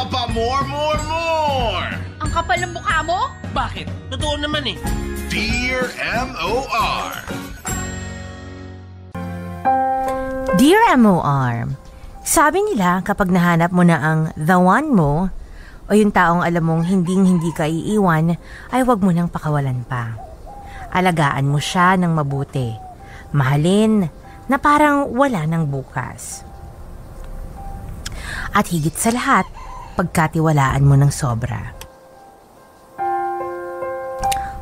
pa more! Ang kapal ng mukha mo? Bakit? Totoo naman eh. Dear M.O.R. Dear M.O.R. Sabi nila kapag nahanap mo na ang the one mo o yung taong alam mong hindi ka iiwan, ay huwag mo nang pakawalan pa. Alagaan mo siya ng mabuti. Mahalin na parang wala ng bukas. At higit sa lahat, pagkatiwalaan mo ng sobra.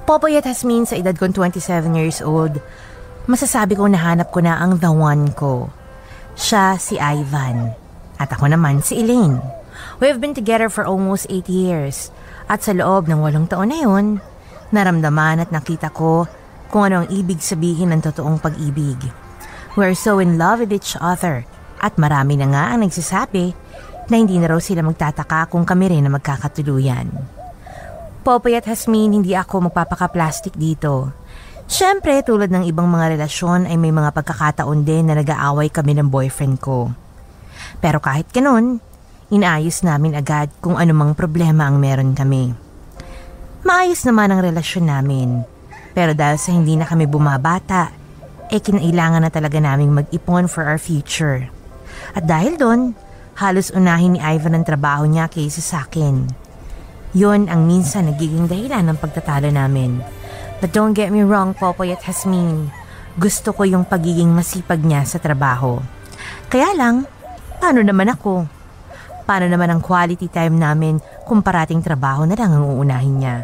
Popoy at Hasmin, sa edad kong 27 years old, masasabi kong nahanap ko na ang the one ko. Siya si Ivan. At ako naman si Elaine. We have been together for almost 8 years. At sa loob ng 8 taon na yun, naramdaman at nakita ko kung ano ang ibig sabihin ng totoong pag-ibig. We're so in love with each other. At marami na nga ang nagsasabi na hindi na raw sila magtataka kung kami rin na magkakatuluyan. Popoy at Hasmin, hindi ako magpapaka-plastic dito. Siyempre, tulad ng ibang mga relasyon ay may mga pagkakataon din na nag-aaway kami ng boyfriend ko. Pero kahit ganun, inaayos namin agad kung anumang problema ang meron kami. Maayos naman ang relasyon namin. Pero dahil sa hindi na kami bumabata, kinailangan na talaga naming mag-ipon for our future. At dahil doon, halos unahin ni Ivan ang trabaho niya kaysa sa akin. Yun ang minsan nagiging dahilan ng pagtatalo namin. But don't get me wrong, Popoy at Hasmin. Gusto ko yung pagiging masipag niya sa trabaho. Kaya lang, paano naman ako? Paano naman ang quality time namin kung parating trabaho na lang ang uunahin niya?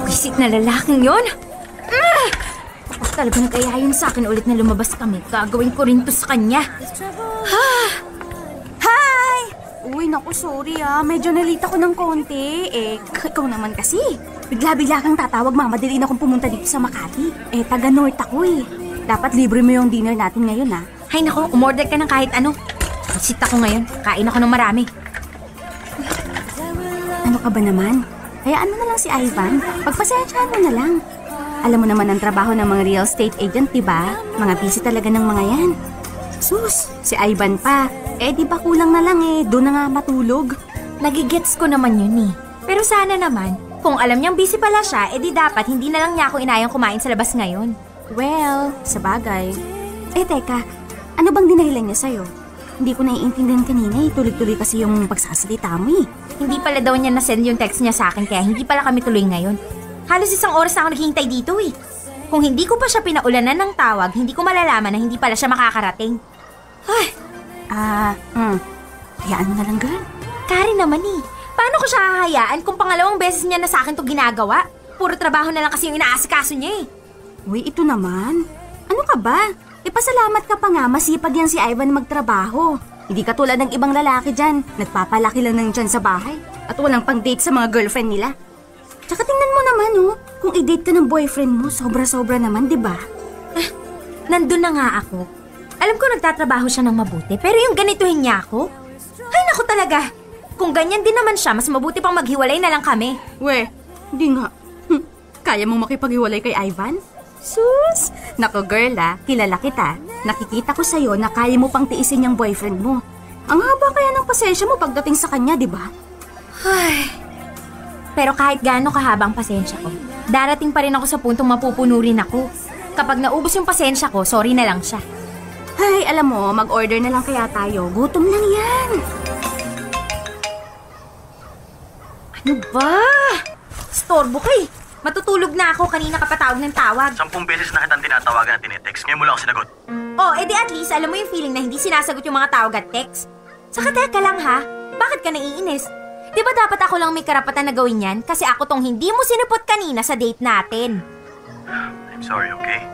Visit na lalaking yun? Tapos talaga nag-aya yun sa akin ulit na lumabas kami. Gagawin ko rin to sa kanya. Hi! Uy, naku, sorry Medyo nalita ko ng konti. Ikaw naman kasi. Bigla-bigla kang tatawag, mamadali na akong pumunta dito sa Makati. Taga-North ako Dapat libre mo yung dinner natin ngayon Hay nako, umorder ka ng kahit ano. Visit ako ngayon. Kain ako ng marami. Ano ka ba naman? Hayaan mo na lang si Ivan. Pagpasensyahan mo na lang. Alam mo naman ang trabaho ng mga real estate agent, diba? Mga busy talaga ng mga yan. Sus, si Ivan pa. Di ba kulang na lang doon na nga matulog. Nagigets ko naman yun Pero sana naman, kung alam niyang busy pala siya, di dapat hindi na lang niya ako inayang kumain sa labas ngayon. Well, sabagay. Teka, ano bang dinahilan niya sa'yo? Hindi ko naiintindihan kanina tuloy-tuloy kasi yung pagsasalita mo Hindi pala daw niya na-send yung text niya sa akin kaya hindi pala kami tuloy ngayon. Halos 1 oras na ako naghihintay dito Kung hindi ko pa siya pinaulanan ng tawag, hindi ko malalaman na hindi pala siya makakarating. Hayaan mo na lang, girl. Karen naman Paano ko siya hahayaan kung pangalawang beses niya na sa akin to ginagawa? Puro trabaho na lang kasi yung inaasikaso niya Uy, ito naman. Ano ka ba? Ipasalamat ka pa nga, masipag yan si Ivan magtrabaho. Hindi katulad ng ibang lalaki dyan. Nagpapalaki lang ng dyan sa bahay. At walang pang-date sa mga girlfriend nila. Tsaka tingnan mo naman kung i-date ka ng boyfriend mo, sobra-sobra naman, diba? Nandun na nga ako. Alam ko nagtatrabaho siya ng mabuti, pero yung ganituhin niya ako? Ay naku talaga. Kung ganyan din naman siya, mas mabuti pang maghiwalay na lang kami. We, hindi nga. Kaya mong makipaghiwalay kay Ivan? Sus! Nako girl kilala kita. Nakikita ko sa'yo na kaya mo pang tiisin yung boyfriend mo. Ang haba kaya ng pasensya mo pagdating sa kanya, diba? Ay... Pero kahit gaano kahabang pasensya ko, darating pa rin ako sa puntong mapupuno rin ako. Kapag naubos yung pasensya ko, sorry na lang siya. Ay, alam mo, mag-order na lang kaya tayo. Gutom lang yan. Ano ba? Storbo ka Matutulog na ako, kanina ka patawag ng tawag. 10 beses na kitang tinatawagan at tinetext. Ngayon mo lang ako sinagot. Di at least alam mo yung feeling na hindi sinasagot yung mga tawag at text. Saka teka lang bakit ka naiinis? Di ba dapat ako lang may karapatan na gawin yan? Kasi ako tong hindi mo sinupot kanina sa date natin. I'm sorry, okay?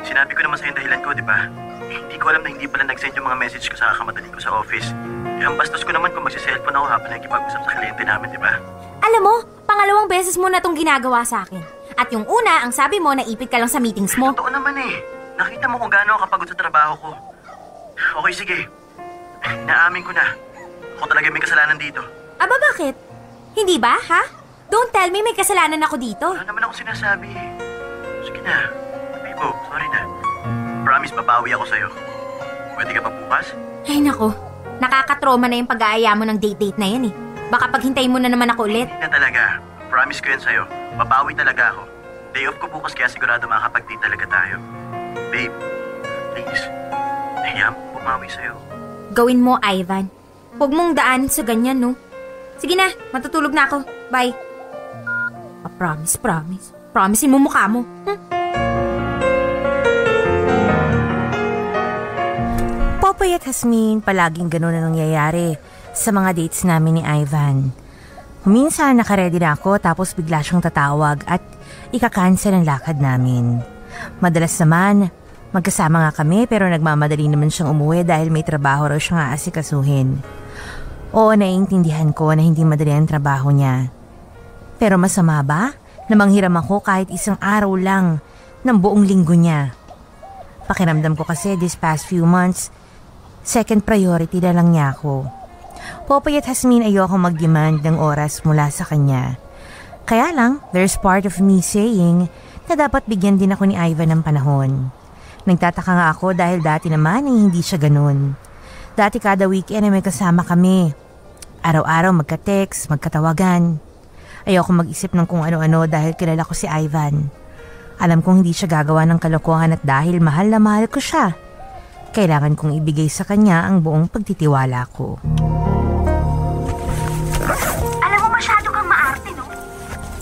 Sinabi ko naman sa'yo yung dahilan ko, di ba? Hindi ko alam na hindi pala nag-send yung mga message ko sa kakamadali ko sa office. Kaya ang bastos ko naman kung magsi-cellphone ako habang nagkipag-usap sa kliyente namin, di ba? Alam mo, pangalawang beses mo na tong ginagawa sa akin. At yung una, ang sabi mo, naipit ka lang sa meetings mo. Totoo naman Nakita mo kung gaano ako kapagod sa trabaho ko. Okay, sige. Inaamin ko na. Ako talaga may kasalanan dito. Aba, bakit? Hindi ba, Don't tell me may kasalanan ako dito. Wala naman ako sinasabi Sige na. Bibo, sorry na. Promise, babawi ako sa'yo. Pwede ka pa bukas? Ay nako, Nakakatroma na yung pag-aaya mo ng date-date na yan eh. Baka paghintayin mo na naman ako ulit. Hindi na talaga. Promise ko yan sa'yo. Babawi talaga ako. Day off ko bukas kaya sigurado makakapag-date talaga tayo. Babe, please. Nahiya mo bumawi sa'yo. Gawin mo, Ivan. Huwag mong daanin sa ganyan, no? Sige na, matutulog na ako. Bye. Promise. Promisein mo mukha mo. Popoy at Jasmine, palaging ganun na nangyayari sa mga dates namin ni Ivan. Minsan nakaredy na ako tapos bigla siyang tatawag at ika-cancel ang lakad namin. Madalas naman, magkasama nga kami pero nagmamadali naman siyang umuwi dahil may trabaho raw siyang aasikasuhin. Oo, naiintindihan ko na hindi madali ang trabaho niya. Pero masama ba na manghiram ako kahit isang araw lang ng buong linggo niya? Pakiramdam ko kasi this past few months, second priority na lang niya ako. Popoy at Jasmine, ayoko mag-demand ng oras mula sa kanya. Kaya lang, there's part of me saying na dapat bigyan din ako ni Ivan ng panahon. Nagtataka nga ako dahil dati naman ay hindi siya ganun. Dati kada weekend ay may kasama kami. Araw-araw magka-text, magkatawagan. Ayoko mag-isip ng kung ano-ano dahil kilala ko si Ivan. Alam kong hindi siya gagawa ng kalokohan at dahil mahal na mahal ko siya, kailangan kong ibigay sa kanya ang buong pagtitiwala ko. Alam mo, masyado kang maarte, no?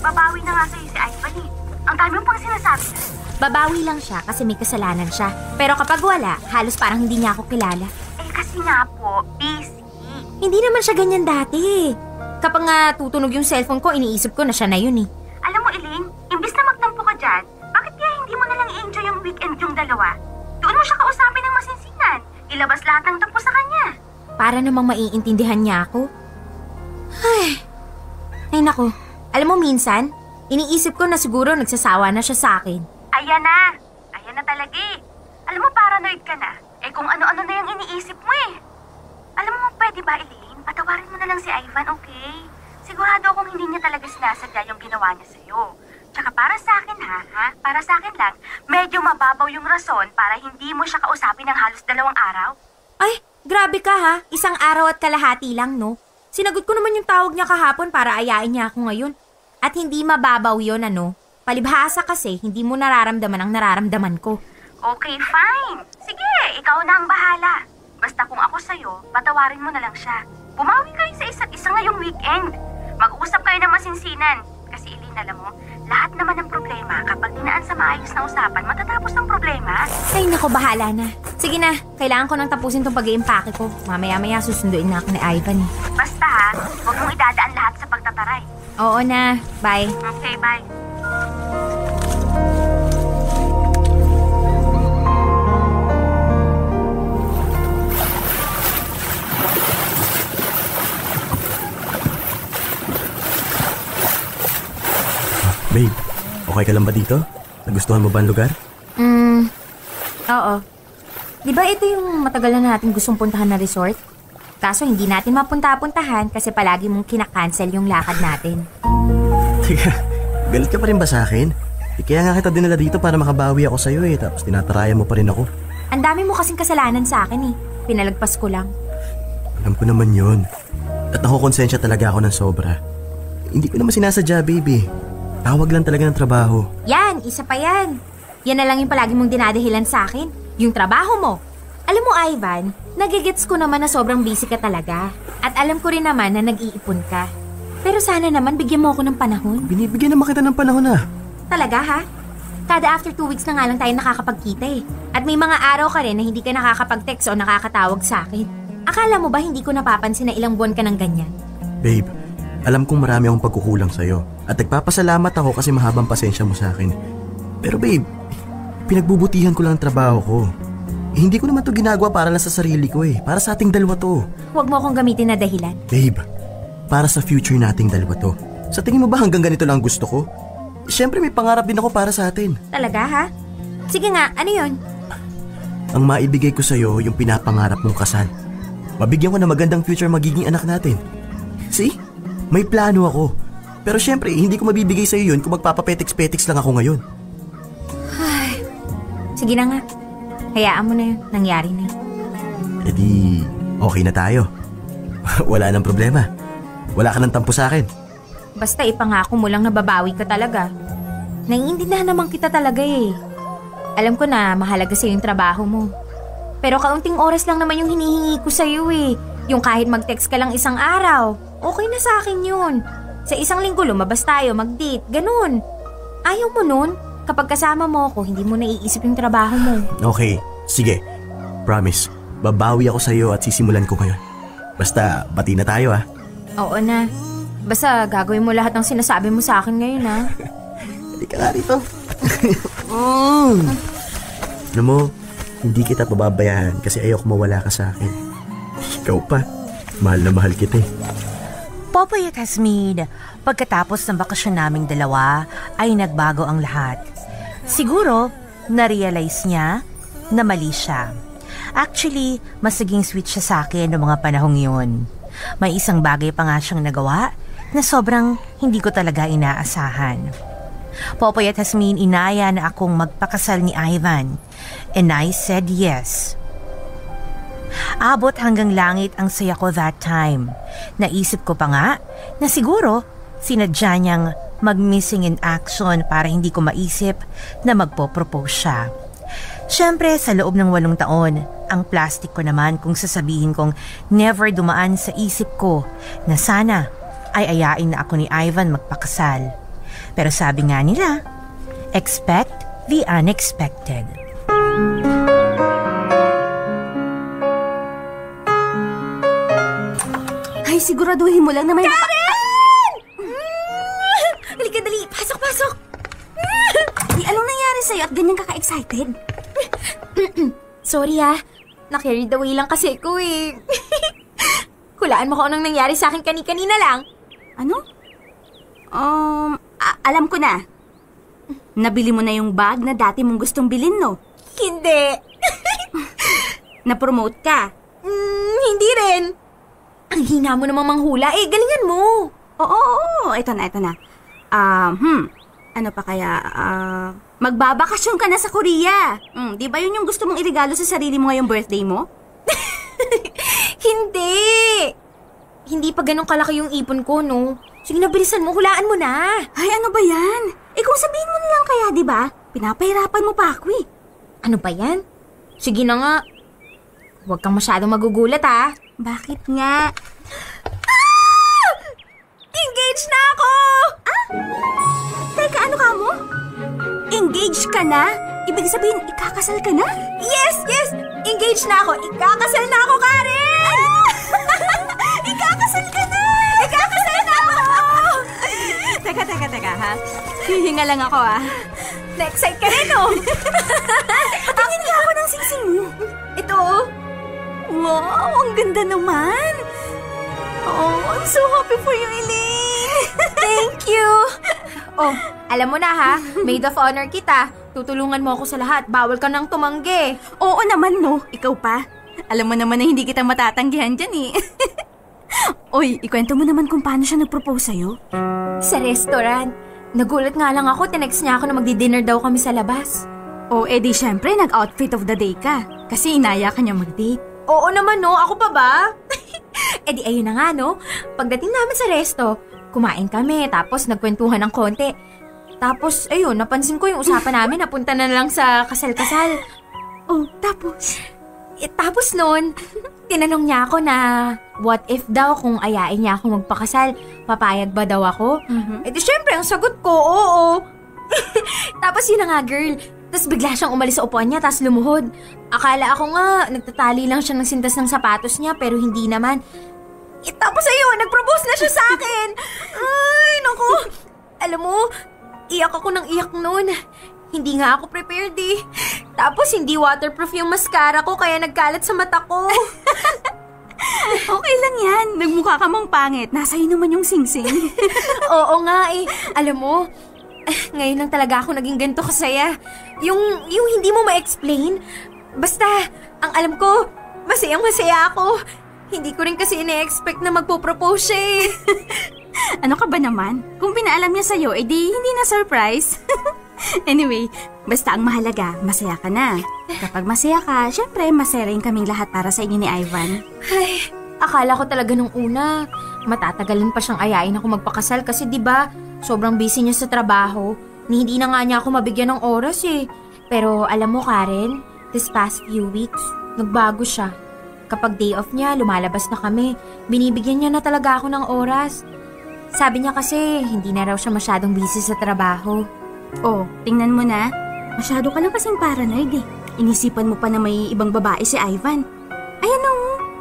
Babawi na nga sa'yo si Ivan eh. Ang dami mo pang sinasabi. Babawi lang siya kasi may kasalanan siya. Pero kapag wala, halos parang hindi niya ako kilala. Eh kasi nga po, busy. Hindi naman siya ganyan dati. Kapag nga tutunog yung cellphone ko, iniisip ko na siya na yun eh. Alam mo, Elaine, imbis na magtampo ka dyan, bakit kaya hindi mo nalang i-enjoy yung weekend yung dalawa? Doon mo siya kausapin ng masinsinan. Ilabas lahat ng tampo sa kanya. Para namang maiintindihan niya ako. Ay nako, alam mo minsan, iniisip ko na siguro nagsasawa na siya sa akin. Ayan na talaga eh. Alam mo, paranoid ka na. Eh kung ano-ano na yung iniisip mo eh. Alam mo, pwede ba, Elaine? Patawarin mo na lang si Ivan, okay? Sigurado akong hindi niya talaga sinasadya yung ginawa niya sa'yo. Tsaka para sa akin ha? Para sa akin lang, medyo mababaw yung rason para hindi mo siya kausapin ng halos 2 araw. Ay, grabe ka ha. 1 araw at kalahati lang, no? Sinagot ko naman yung tawag niya kahapon para ayain niya ako ngayon. At hindi mababaw yun, ano? Palibhasa kasi, hindi mo nararamdaman ang nararamdaman ko. Okay, fine. Sige, ikaw na ang bahala. Basta kung ako sa'yo, patawarin mo na lang siya. Bumawi kayo sa isa't isa ngayong weekend. Mag-uusap kayo ng masinsinan. Kasi Elaine, alam mo, lahat naman ng problema, kapag dinaan sa maayos na usapan, matatapos ang problema. Ay nako, bahala na. Sige na, kailangan ko nang tapusin tong pag-iimpake ko. Mamaya-maya susunduin na ako ni Ivan eh. Basta ha, huwag mong idadaan lahat sa pagtataray. Oo na, bye. Okay, bye. Babe, okay ka lang ba dito? Nagustuhan mo ba ang lugar? Oo. Di ba ito yung matagal na natin gustong puntahan na resort? Kaso hindi natin mapunta-puntahan kasi palagi mong kinakancel yung lakad natin. Teka, galit ka pa rin ba sa akin? Kaya nga kita dinala dito para makabawi ako sa'yo eh, tapos tinataraya mo pa rin ako. Ang dami mo kasing kasalanan sa akin eh. Pinalagpas ko lang. Alam ko naman yun. At nakukonsensya talaga ako ng sobra. Hindi ko naman sinasadya, baby. Tawag lang talaga ng trabaho. Yan, isa pa yan. Yan na lang yung palagi mong dinadahilan sa akin. Yung trabaho mo. Alam mo, Ivan, nagigets ko naman na sobrang busy ka talaga. At alam ko rin naman na nag-iipon ka. Pero sana naman bigyan mo ako ng panahon. Binibigyan naman kita ng panahon na. Talaga ha? Kada after 2 weeks na nga lang tayo nakakapagkita eh. At may mga araw ka rin na hindi ka nakakapag-text o nakakatawag sa akin. Akala mo ba hindi ko napapansin na ilang buwan ka ng ganyan? Babe, alam kong marami akong pagkukulang sa'yo. At nagpapasalamat ako kasi mahabang pasensya mo sa akin. Pero babe, pinagbubutihan ko lang ang trabaho ko. Hindi ko naman to ginagawa para lang sa sarili ko eh. Para sa ating dalawa to. Huwag mo akong gamitin na dahilan. Babe, para sa future nating dalawa to. Sa tingin mo ba hanggang ganito lang gusto ko? Siyempre may pangarap din ako para sa atin. Talaga ha? Sige nga, ano yun? Ang maibigay ko sa'yo yung pinapangarap mong kasal. Mabigyan ko na magandang future magiging anak natin. See? May plano ako. Pero siyempre, hindi ko mabibigay sa'yo yun kung magpapapetiks-petiks lang ako ngayon. Sige na nga. Hayaan mo na yun. Nangyari na yun. E di, okay na tayo. Wala nang problema. Wala ka nang tampo sa akin. Basta ipangako mo lang na babawi ka talaga. Naiintindihan naman kita talaga eh. Alam ko na mahalaga sa'yo yung trabaho mo. Pero kaunting oras lang naman yung hinihingi ko sa'yo eh. Yung kahit mag-text ka lang isang araw, okay na sa akin yun. Sa isang linggo lumabas tayo, mag-date, ganun. Ayaw mo nun? Kapag kasama mo ako, hindi mo naiisip yung trabaho mo. Okay, sige. Promise, babawi ako sa'yo at sisimulan ko ngayon. Basta, bati na tayo ah. Oo na. Basta gagawin mo lahat ng sinasabi mo sa akin ngayon ha. Hindi ka nga rito. Alam mo, hindi kita pababayaan kasi ayoko mawala ka sa akin. Ikaw pa, mahal na mahal kita eh. Popoy at Hasmin, pagkatapos ng bakasyon naming dalawa, ay nagbago ang lahat. Siguro, na-realize niya na mali siya. Actually, mas naging sweet siya sa akin noong mga panahong yun. May isang bagay pa nga siyang nagawa na sobrang hindi ko talaga inaasahan. Popoy at Hasmin, inaya na akong magpakasal ni Ivan. And I said yes. Abot hanggang langit ang saya ko that time. Naisip ko pa nga na siguro sinadya niyang mag-missing in action para hindi ko maisip na magpo-propose siya. Siyempre, sa loob ng 8 taon, ang plastic ko naman kung sasabihin kong never dumaan sa isip ko na sana ay ayain na ako ni Ivan magpakasal. Pero sabi nga nila, expect the unexpected. Ay, siguraduhin mo lang na may... Karen! Halika, dali. Pasok, pasok. Anong nangyari sa'yo at ganyan kaka-excited? Sorry ha. Na-carried away lang kasi ko eh. Hulaan mo kung anong nangyari sa akin kanina lang. Ano? Alam ko na. Nabili mo na yung bag na dati mong gustong bilhin, no? Hindi. Na-promote ka? Hindi rin. Ang hina mo namang manghula eh. Galingan mo. Oo. Ito na. Ano pa kaya? Magbabakasyon ka na sa Korea. Di ba yun yung gusto mong irigalo sa sarili mo ngayong birthday mo? Hindi. Hindi pa ganun kalaki yung ipon ko, no? Sige na, bilisan mo. Hulaan mo na. Ay, ano ba yan? Kung sabihin mo na lang kaya, di ba? Pinapahirapan mo pa ako eh. Ano ba yan? Sige na nga. Huwag kang masyadong magugulat, ha? Bakit nga? Engaged na ako! Teka, ano ka mo? Engaged ka na? Ibig sabihin, ikakasal ka na? Yes! Engaged na ako. Ikakasal na ako, Karen! Ikakasal ka na! Ikakasal na ako! Teka, ha? Hihinga lang ako, ah. Na-excite ka rin, oh! Patingin nga ako ng singsing mo. Ito, oh. Wow, ang ganda naman. Oh, I'm so happy for you, Elaine. Thank you! Oh, alam mo na ha, maid of honor kita. Tutulungan mo ako sa lahat. Bawal ka nang tumanggi. Oo naman, no. Ikaw pa. Alam mo naman na hindi kita matatanggihan dyan, eh. Oy, ikwento mo naman kung paano siya nag-propose sa'yo. Sa restaurant. Nagulat nga lang ako, tinext niya ako na magdi-dinner daw kami sa labas. Oh, edi syempre, nag-outfit of the day ka. Kasi inaya ka niya mag-date. Oo naman, no. Ako pa ba? Edi ayun na nga, no. Pagdating namin sa resto, kumain kami, tapos nagkwentuhan ng konti. Tapos, ayun, napansin ko yung usapan namin, napunta na lang sa kasal-kasal. Oh, tapos? Tapos nun, tinanong niya ako na what if daw kung ayain niya ako magpakasal, papayag ba daw ako? Edi syempre, ang sagot ko, oo. Tapos yun na nga, girl. Tapos bigla siyang umalis sa upuan niya, tapos lumuhod. Akala ako nga, nagtatali lang siya ng sintas ng sapatos niya, pero hindi naman. Tapos ayun, nag-propose na siya sa akin. Ay, naku. Alam mo, iyak ako ng iyak noon. Hindi nga ako prepared eh. Tapos hindi waterproof yung mascara ko, kaya nagkalat sa mata ko. Okay lang yan. Nagmukha ka mang pangit. Nasa'yo naman yung singsing. Oo nga eh. Alam mo, ngayon lang talaga ako naging ganito kasaya. Yung hindi mo ma-explain. Basta, ang alam ko, masayang-masaya ako. Hindi ko rin kasi ina-expect na magpo-propose siya eh. Ano ka ba naman? Kung pinaalam niya sa'yo, edi hindi na surprise. Anyway, basta ang mahalaga, masaya ka na. Kapag masaya ka, syempre masaya rin kaming lahat para sa inyo ni Ivan. Ay, akala ko talaga nung una, matatagalan pa siyang ayain ako magpakasal kasi 'di ba, sobrang busy niya sa trabaho. Hindi na nga niya ako mabigyan ng oras eh. Pero alam mo Karen, this past few weeks, nagbago siya. Kapag day off niya, lumalabas na kami. Binibigyan niya na talaga ako ng oras. Sabi niya kasi, hindi na raw siya masyadong busy sa trabaho. Oh, tingnan mo na. Masyado ka lang kasing paranoid eh. Inisipan mo pa na may ibang babae si Ivan. Ayan o,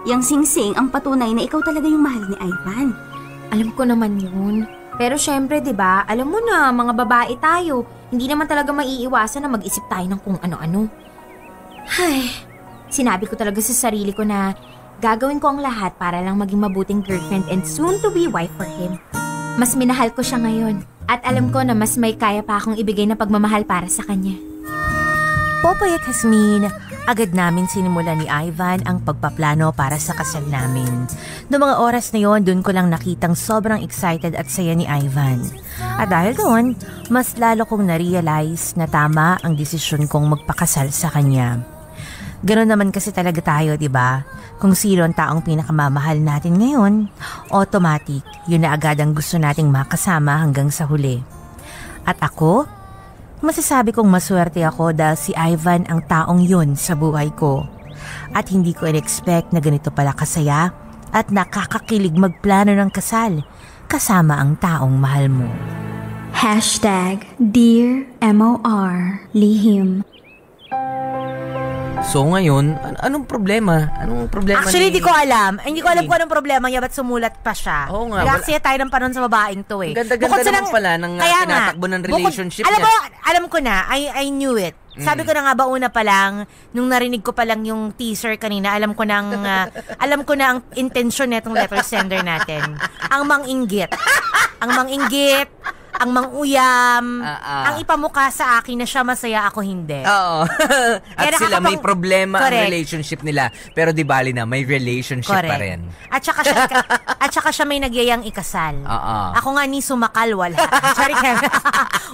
yang singsing ang patunay na ikaw talaga yung mahal ni Ivan. Alam ko naman yun. Pero syempre, 'di ba? Alam mo na, mga babae tayo. Hindi naman talaga maiiwasan na mag-isip tayo ng kung ano-ano. Ay, sinabi ko talaga sa sarili ko na gagawin ko ang lahat para lang maging mabuting girlfriend and soon to be wife for him. Mas minahal ko siya ngayon. At alam ko na mas may kaya pa akong ibigay na pagmamahal para sa kanya. Popoy at Jasmine, agad namin sinimulan ni Ivan ang pagpaplano para sa kasal namin. Noong mga oras na yon, doon ko lang nakitang sobrang excited at saya ni Ivan. At dahil doon, mas lalo kong na-realize na tama ang desisyon kong magpakasal sa kanya. Ganon naman kasi talaga tayo, di ba? Kung sino ang taong pinakamamahal natin ngayon, automatic, yun na agad ang gusto nating makasama hanggang sa huli. At ako, masasabi kong maswerte ako dahil si Ivan ang taong yun sa buhay ko. At hindi ko in-expect na ganito pala kasaya at nakakakilig magplano ng kasal kasama ang taong mahal mo. #Dear MOR Lihim. So ngayon, anong problema? Anong problema Actually, ni... di ko alam. Hindi ko alam kung anong problema niya, ba't sumulat pa siya. Oo nga. Nagkakasaya tayo ng panahon sa babaeng to eh. Ganda-ganda naman pala ng tinatakbo ng relationship niya. niya. Alam ko na, I knew it. Sabi ko na nga ba una pa lang, nung narinig ko pa lang yung teaser kanina, alam ko na ang intensyon netong letter sender natin. Ang mang-inggit. Ang mang-uyam, ang ipamukha sa akin na siya masaya, ako hindi. Oo. At sila may problema ang relationship nila. Pero di bali na, may relationship pa rin. At saka siya may nagyayang ikasal. Ako nga ni sumakal, wala. Sorry,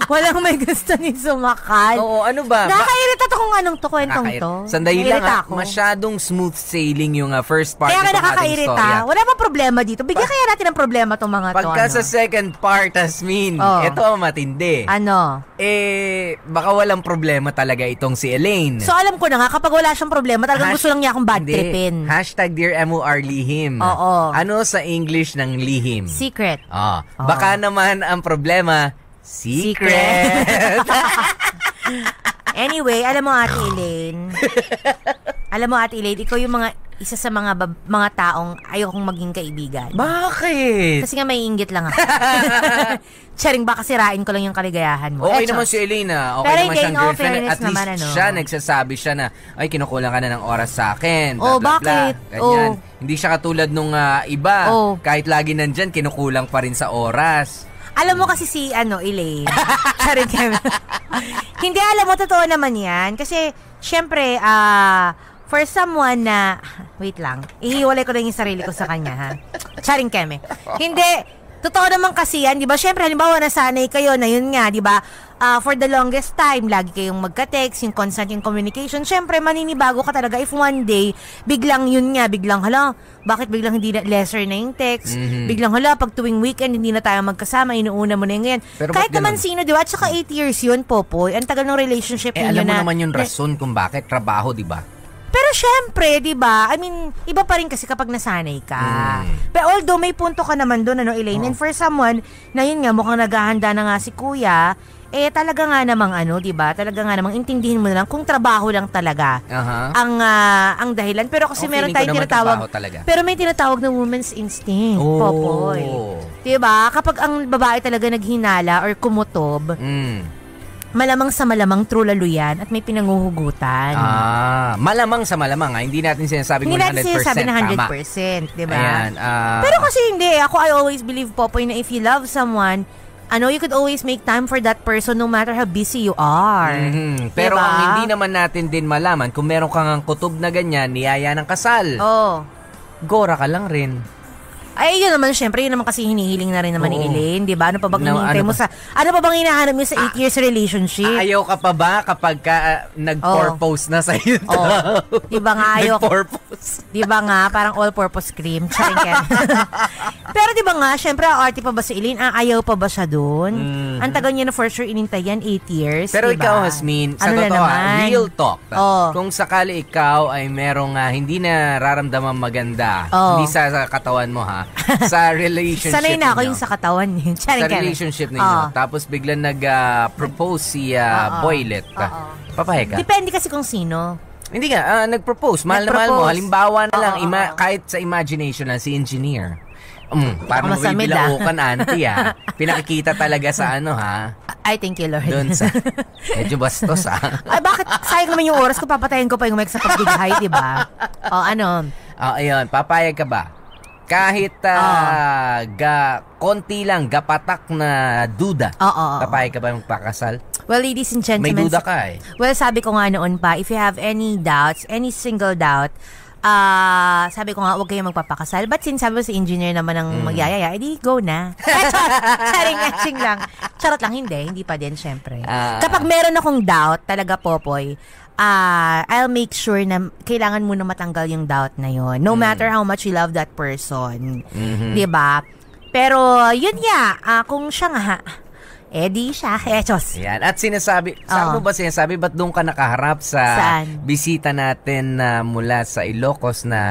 walang may gusto ni sumakal. Oo, ano ba? Nakakairita to kung anong to, kwentong to. Sandali lang masyadong smooth sailing yung first part kaya ng ating storya. Wala pa problema dito. Bigyan kaya natin ng problema tong mga to. Pagka sa second part, Jasmine, ito ang matindi. Ano? Baka walang problema talaga itong si Elaine. So alam ko na nga, kapag wala siyang problema, talagang gusto lang niya akong bad tripin. #Dear MOR Lihim. Oo. Ano sa English ng lihim? Secret. Baka naman ang problema, secret. Anyway, alam mo Ate Elaine, ikaw yung isa sa mga taong ayokong maging kaibigan. Bakit? Kasi nga may inggit lang ako. Charing, baka sirain ko lang yung kaligayahan mo. Okay naman si Elaine. Okay pero naman siyang girlfriend. At naman, least siya nagsasabi siya na, ay, kinukulang ka na ng oras sa akin. Bakit? Ganyan. Hindi siya katulad nung iba. Kahit lagi nandyan, kinukulang pa rin sa oras. Alam mo kasi si Elaine. Charing, hindi, alam mo, totoo naman yan. Kasi, syempre, for someone na... Wait lang. Ihiwalay ko lang yung sarili ko sa kanya, ha? Charing keme. Hindi. Totoo naman kasi yan, di ba? Syempre, halimbawa, nasanay kayo na yun nga, di ba? For the longest time, lagi kayong magka-text, yung constant yung communication. Syempre, maninibago ka talaga if one day, biglang hala, bakit biglang hindi na, lesser na yung text? Biglang hala, pag tuwing weekend, hindi na tayo magkasama, inuuna mo na yung ngayon. Pero kahit naman sino, di ba? At saka 8 years yun, Popoy. Ang tagal ng relationship ninyo alam mo naman yung rason kung bakit trabaho, di ba? Pero syempre, 'di ba? I mean, iba pa rin kasi kapag nasanay ka. Pero although may punto ka naman doon, Elaine, and for someone na yun nga mukhang naghahanda na nga si Kuya, talaga nga namang 'di ba? Talaga nga namang intindihin mo na lang kung trabaho lang talaga. Ang dahilan. Pero kasi meron tayong tinatawag. Pero may tinatawag na woman's instinct, Popoy. 'Di ba? Kapag ang babae talaga naghinala or kumutob, malamang sa malamang trulalo yan at may pinanguhugutan. Malamang sa malamang. Hindi natin sinasabing 100%. Hindi natin sinasabi na 100%, di ba? Ayan. Pero kasi hindi. Ako, I always believe, Popoy, na if you love someone, you could always make time for that person no matter how busy you are. Pero ang hindi naman natin din malaman, kung meron kang kutob na ganyan, niyaya ng kasal. Gora ka lang rin. Ay, yun naman, syempre, yun naman kasi hinihiling na rin naman ni Elaine, di ba? Ano pa bang hinihintay mo sa, ano pa bang hinahanap mo sa 8 years relationship? Ayaw ka pa ba kapag nag-purpose na sa'yo? Di ba nga ayaw? Nag-purpose. Di ba nga, parang all-purpose cream. Pero di ba nga, syempre, arte pa ba si Elaine? Ayaw pa ba siya doon? Ang tagal niya na for sure inintay yan, 8 years, pero diba? ikaw, Hasmin, sa ano totoo, real talk. Kung sakali ikaw ay merong hindi nararamdaman maganda, hindi sa katawan mo sa relationship sanay na ako ninyo. yung sa katawan niyo. Sa relationship ninyo. Tapos biglang nag-propose si Boylet. Papayag ka? Depende kasi kung sino. Hindi nga, nag-propose. Mahal na mahal mo. Halimbawa na lang, kahit sa imagination lang, si engineer. Parang bibilaukan, auntie, pinakikita talaga sa I thank you, Lord. doon sa, medyo bastos, Ay, bakit? Sayang naman yung oras ko, papatayin ko pa yung mic sa pagbigay, di ba? Ayun, papayag ka ba? Kahit konti lang, gapatak na duda. Papayag ka ba magpakasal? Well, ladies and gentlemen. May duda ka Well, sabi ko nga noon pa, if you have any doubts, any single doubt, sabi ko nga, huwag kayong magpapakasal. But since sabi ko si engineer naman ang magyayaya, edi go na. Charing lang. Charot lang, hindi pa din, syempre. Kapag meron akong doubt, talaga, Popoy, I'll make sure na kailangan mo na matanggal yung doubt na yon. No matter how much you love that person. Diba? Pero, yun nga, kung siya nga, di siya, Chos. Yan. At sinasabi, saan mo ba sinasabi, ba't doon ka nakaharap sa bisita natin mula sa Ilocos na...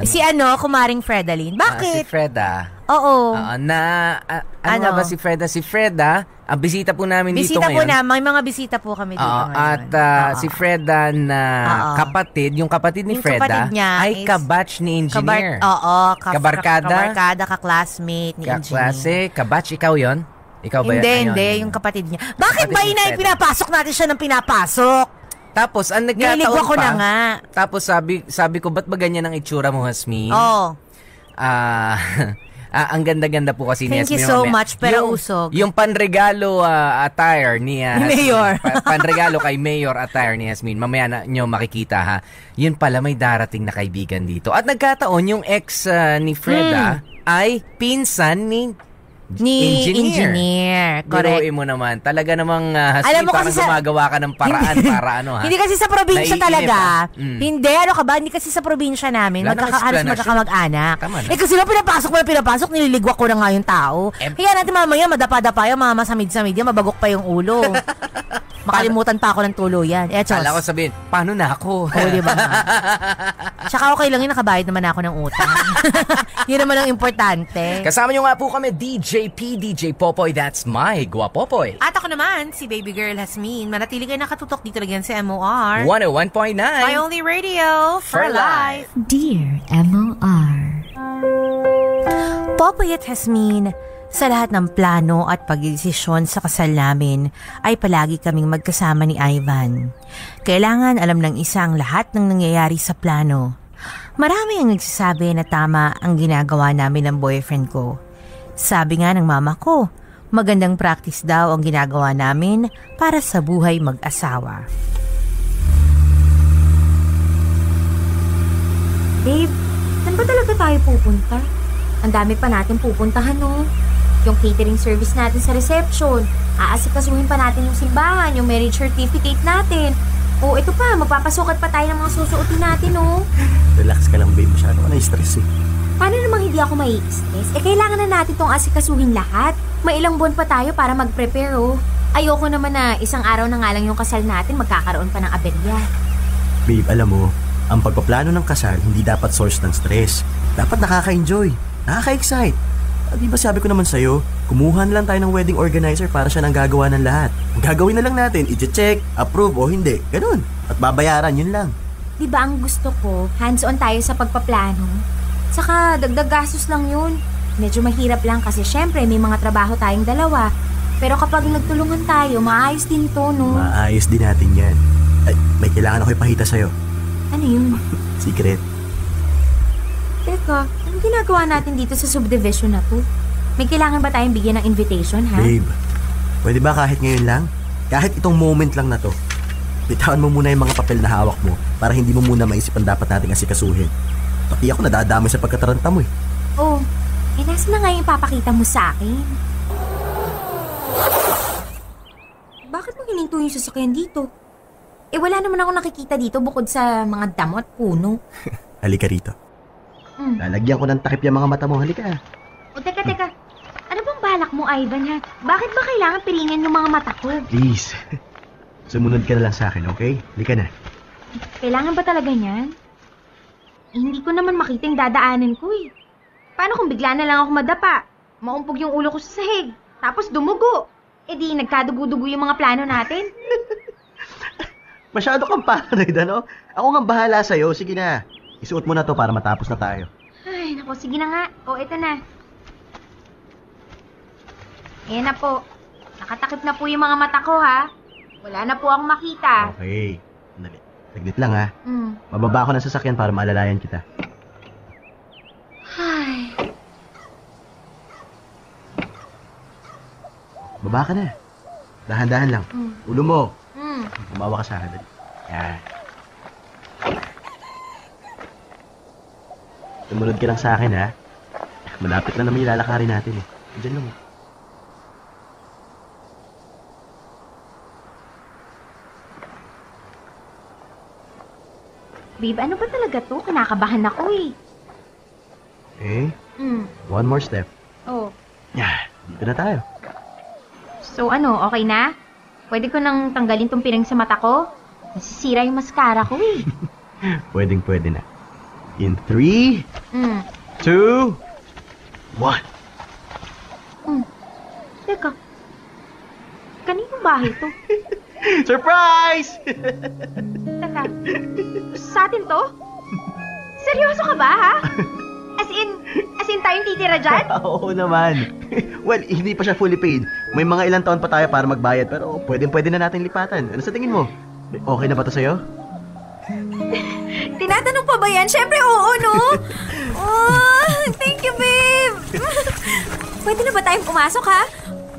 Si Kumaring Fredalyn. Bakit? Si Freda. Oo. Ano ba si Freda? Si Freda, ang bisita po namin dito ngayon. Bisita po na, may mga bisita po kami dito ngayon. At si Freda na kapatid, yung kapatid ni Freda, ay kabatch ni engineer. Kabarkada, ka-classmate ni engineer. Kaklase, kabatch, ikaw yon? Ikaw ba Hindi, yung kapatid niya. Bakit ba pinapasok natin siya ng pinapasok? Tapos, ang nagkataon Niligwa ko na nga. Tapos, sabi ko, ba't ba ganyan ang itsura mo, Hasmin? Ang ganda-ganda po kasi ni Hasmin. Thank you so much, pero usog. Yung panregalo attire ni Mayor. Panregalo kay Mayor attire ni Hasmin. Mamaya nyo makikita, Yun pala, may darating na kaibigan dito. At nagkataon, yung ex ni Freda ay pinsan ni engineer. Correct. Biruin mo naman. Talaga namang Hasmin, parang gumagawa ka ng paraan para Hindi kasi sa probinsya talaga. Hindi, ka ba? Hindi kasi sa probinsya namin. Magkakamag-anak. Kasi pinapasok, nililigwa ko na nga yung tao. Kaya natin mamaya, madapa-dapa yan, masamid-samid yan, mabagok pa yung ulo. Makalimutan pa ako ng tuluyan. Kala ko sabihin, paano na ako? Diba nga? Tsaka okay lang yun, nakabayad naman ako ng utang. Yun naman ang importante. Kasama nyo nga po kami, DJ Popoy, that's my Guapopoy. At ako naman, si Baby Girl Hasmin. Manatili kayo nakatutok dito lang sa MOR 101.9. My only radio for life. Dear MOR. Popoy at Hasmin, sa lahat ng plano at pagdesisyon sa kasal namin ay palagi kaming magkasama ni Ivan. Kailangan alam ng isang lahat ng nangyayari sa plano. Marami ang nagsasabi na tama ang ginagawa namin ng boyfriend ko. Sabi nga ng mama ko, magandang practice daw ang ginagawa namin para sa buhay mag-asawa. Babe, saan ba talaga tayo pupunta? Ang dami pa natin pupuntahan, no? Yung catering service natin sa reception, aasikasuhin pa natin yung simbahan, yung marriage certificate natin. O ito pa, magpapasukat pa tayo ng mga susuotin natin, no? Relax ka lang, babe. Masyado ka na-stress Paano namang hindi ako mai-stress? Kailangan na natin tong asikasuhin lahat. May ilang buwan pa tayo para mag-prepare, oh. Ayoko naman na isang araw na nga lang yung kasal natin, magkakaroon pa ng aberya. Babe, alam mo, ang pagpaplano ng kasal hindi dapat source ng stress. Dapat nakaka-enjoy, nakaka-excite. Di ba sabi ko naman sa'yo, kumuha na lang tayo ng wedding organizer para siya nang gagawa ng lahat. Ang gagawin na lang natin, i-check, approve o hindi. Ganun. At babayaran, yun lang. Di ba ang gusto ko, hands-on tayo sa pagpaplano? Saka dagdag gastos lang yun. Medyo mahirap lang kasi syempre may mga trabaho tayong dalawa. Pero kapag nagtulungan tayo, maayos din to, no? Maayos din natin yan. Ay, may kailangan ako ipahita sa'yo. Ano yun? Secret. Teka, anong ginagawa natin dito sa subdivision na to? May kailangan ba tayong bigyan ng invitation, ha? Babe, pwede ba kahit ngayon lang? Kahit itong moment lang na to. Bitawan mo muna yung mga papel na hawak mo para hindi mo muna maisip ang dapat nating asikasuhin. Pati ako nadadamay sa pagkataranta mo, eh. Oh, nasa na nga yung papakita mo sa akin? Bakit mo hininto yung sasakyan dito? Wala naman ako nakikita dito bukod sa mga damo at puno. Halika rito. Lalagyan ko ng takip yung mga mata mo. Halika. O, teka. Ano bang balak mo, Ivan, ha? Bakit ba kailangan piringin yung mga mata ko? Please. Sumunod ka na lang sa akin, okay? Halika na. Kailangan ba talaga niyan? Hindi ko naman makita yung dadaanan ko, eh. Paano kung bigla na lang ako madapa? Maumpog yung ulo ko sa sahig. Tapos dumugo. Di nagkadugo-dugo yung mga plano natin. Masyado kang paranoid, ano? Ako nga bahala sa'yo. Sige na. Isuot mo na to para matapos na tayo. Ay, naku, sige na nga. O, eto na. Ayan na po. Nakatakip na po yung mga mata ko, ha? Wala na po akong makita. Okay. Saglit lang, ha? Mababa ako ng sasakyan para maalalayan kita. Ay. Baba ka na. Dahan-dahan lang. Ulo mo. Umawa ka sa akin. Yan. Sumunod ka lang sa akin, ha? Malapit na naman yung lalakarin natin, eh. Diyan lang. Babe, ano ba talaga to? Kinakabahan ako, eh. Okay. One more step. Oh. Yan. Dito na tayo. So ano, okay na? Pwede ko nang tanggalin tong piring sa mata ko? Nasisira yung mascara ko, eh. Pwede na. In 3, 2, 1. Teka. Kaninong bahay to? Surprise! Teka. Sa atin to? Seryoso ka ba, ha? As in tayong titira dyan? Oo naman. Well, hindi pa siya fully paid. May mga ilang taon pa tayo para magbayad, pero pwede na natin lipatan. Ano sa tingin mo? Okay na ba to sa'yo? Tinatanong pa ba yan? Siyempre, oo, no? Oh, thank you, babe. Pwede na ba tayong pumasok, ha?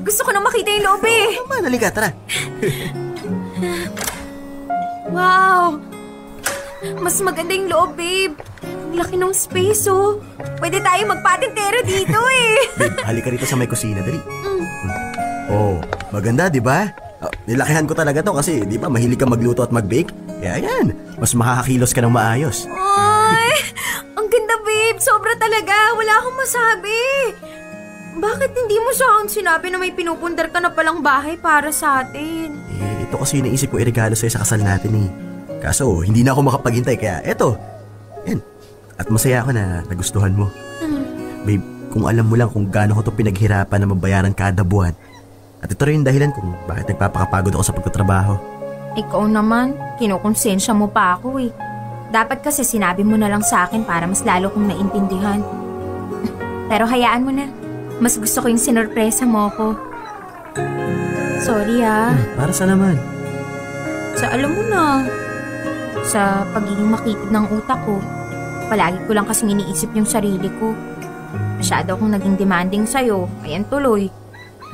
Gusto ko nang makita yung loob, eh. Madali ka, tara. Wow! Mas maganda yung loob, babe. Ang laki ng space, oh. Pwede tayo magpatintero dito, eh. Babe, halika rito sa may kusina, dali. Oh, maganda, di ba? Nilakihan ko talaga to kasi, di ba, mahilig ka magluto at mag-bake? Kaya yan, mas makakakilos ka ng maayos. Ay, ang ganda, babe. Sobra talaga. Wala akong masabi. Bakit hindi mo sa akin sinabi na may pinupundar ka na palang bahay para sa atin? Ito kasi naisip ko iregalo sa'yo sa kasal natin, eh. Kaso, hindi na ako makapaghintay, kaya eto. Yan. At masaya ako na nagustuhan mo. Babe, kung alam mo lang kung gaano ko to pinaghirapan na mabayaran kada buwan. At ito rin yung dahilan kung bakit nagpapakapagod ako sa pagtatrabaho. Ikaw naman, kinukonsensya mo pa ako, eh. Dapat kasi sinabi mo na lang sa akin para mas lalo kong naintindihan. Pero hayaan mo na. Mas gusto ko yung sinorpresa mo ako. Sorry, ah. Para sa naman? Sa alam mo na. Sa pagiging makitid ng utak ko. Palagi ko lang kasing iniisip yung sarili ko. Masyado akong naging demanding sa'yo. Ayan tuloy.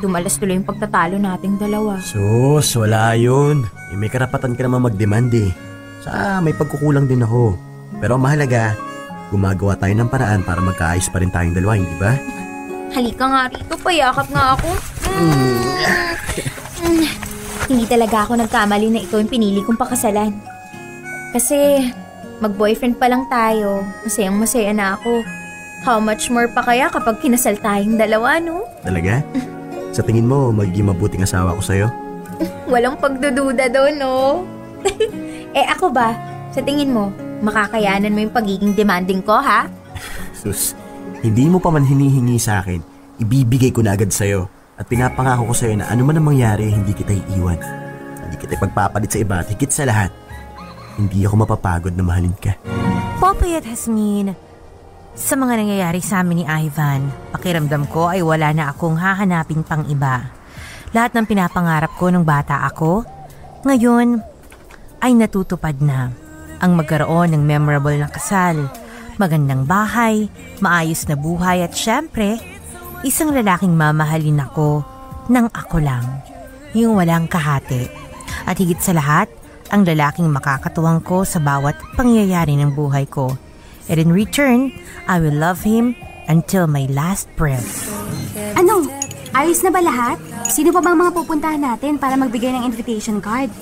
Dumalas tuloy yung pagtatalo nating dalawa. Sus, wala yun. May karapatan ka naman mag-demand, eh. May pagkukulang din ako. Pero ang mahalaga, gumagawa tayo ng paraan para magkaayos pa rin tayong dalawa, hindi ba? Halika nga rito, payakap nga ako. Hindi talaga ako nagkamali na ikaw yung pinili kong pakasalan. Kasi mag-boyfriend pa lang tayo, masayang-masaya na ako. How much more pa kaya kapag kinasal tayong dalawa, no? Talaga? Sa tingin mo, magiging mabuting asawa ko sa'yo? Walang pagdududa doon, no? Ako ba? Sa tingin mo, makakayanan mo yung pagiging demanding ko, ha? Sus, hindi mo pa man hinihingi sa akin, ibibigay ko na agad sa'yo. At pinapangako ko sa'yo na ano man ang mangyari, hindi kita iiwan. Hindi kita ipagpapalit sa iba at higit sa lahat, hindi ako mapapagod na mahalin ka. Popoy at Jasmine, sa mga nangyayari sa amin ni Ivan, pakiramdam ko ay wala na akong hahanapin pang iba. Lahat ng pinapangarap ko nung bata ako, ngayon ay natutupad na. Ang magkaroon ng memorable na kasal, magandang bahay, maayos na buhay at syempre, isang lalaking mamahalin ako ng ako lang. Yung walang kahati. At higit sa lahat, ang lalaking makakatuwang ko sa bawat pangyayari ng buhay ko. And in return, I will love him until my last breath. Ano? Ayos na ba lahat? Sino pa bang mga pupuntahan natin para magbigay ng invitation card?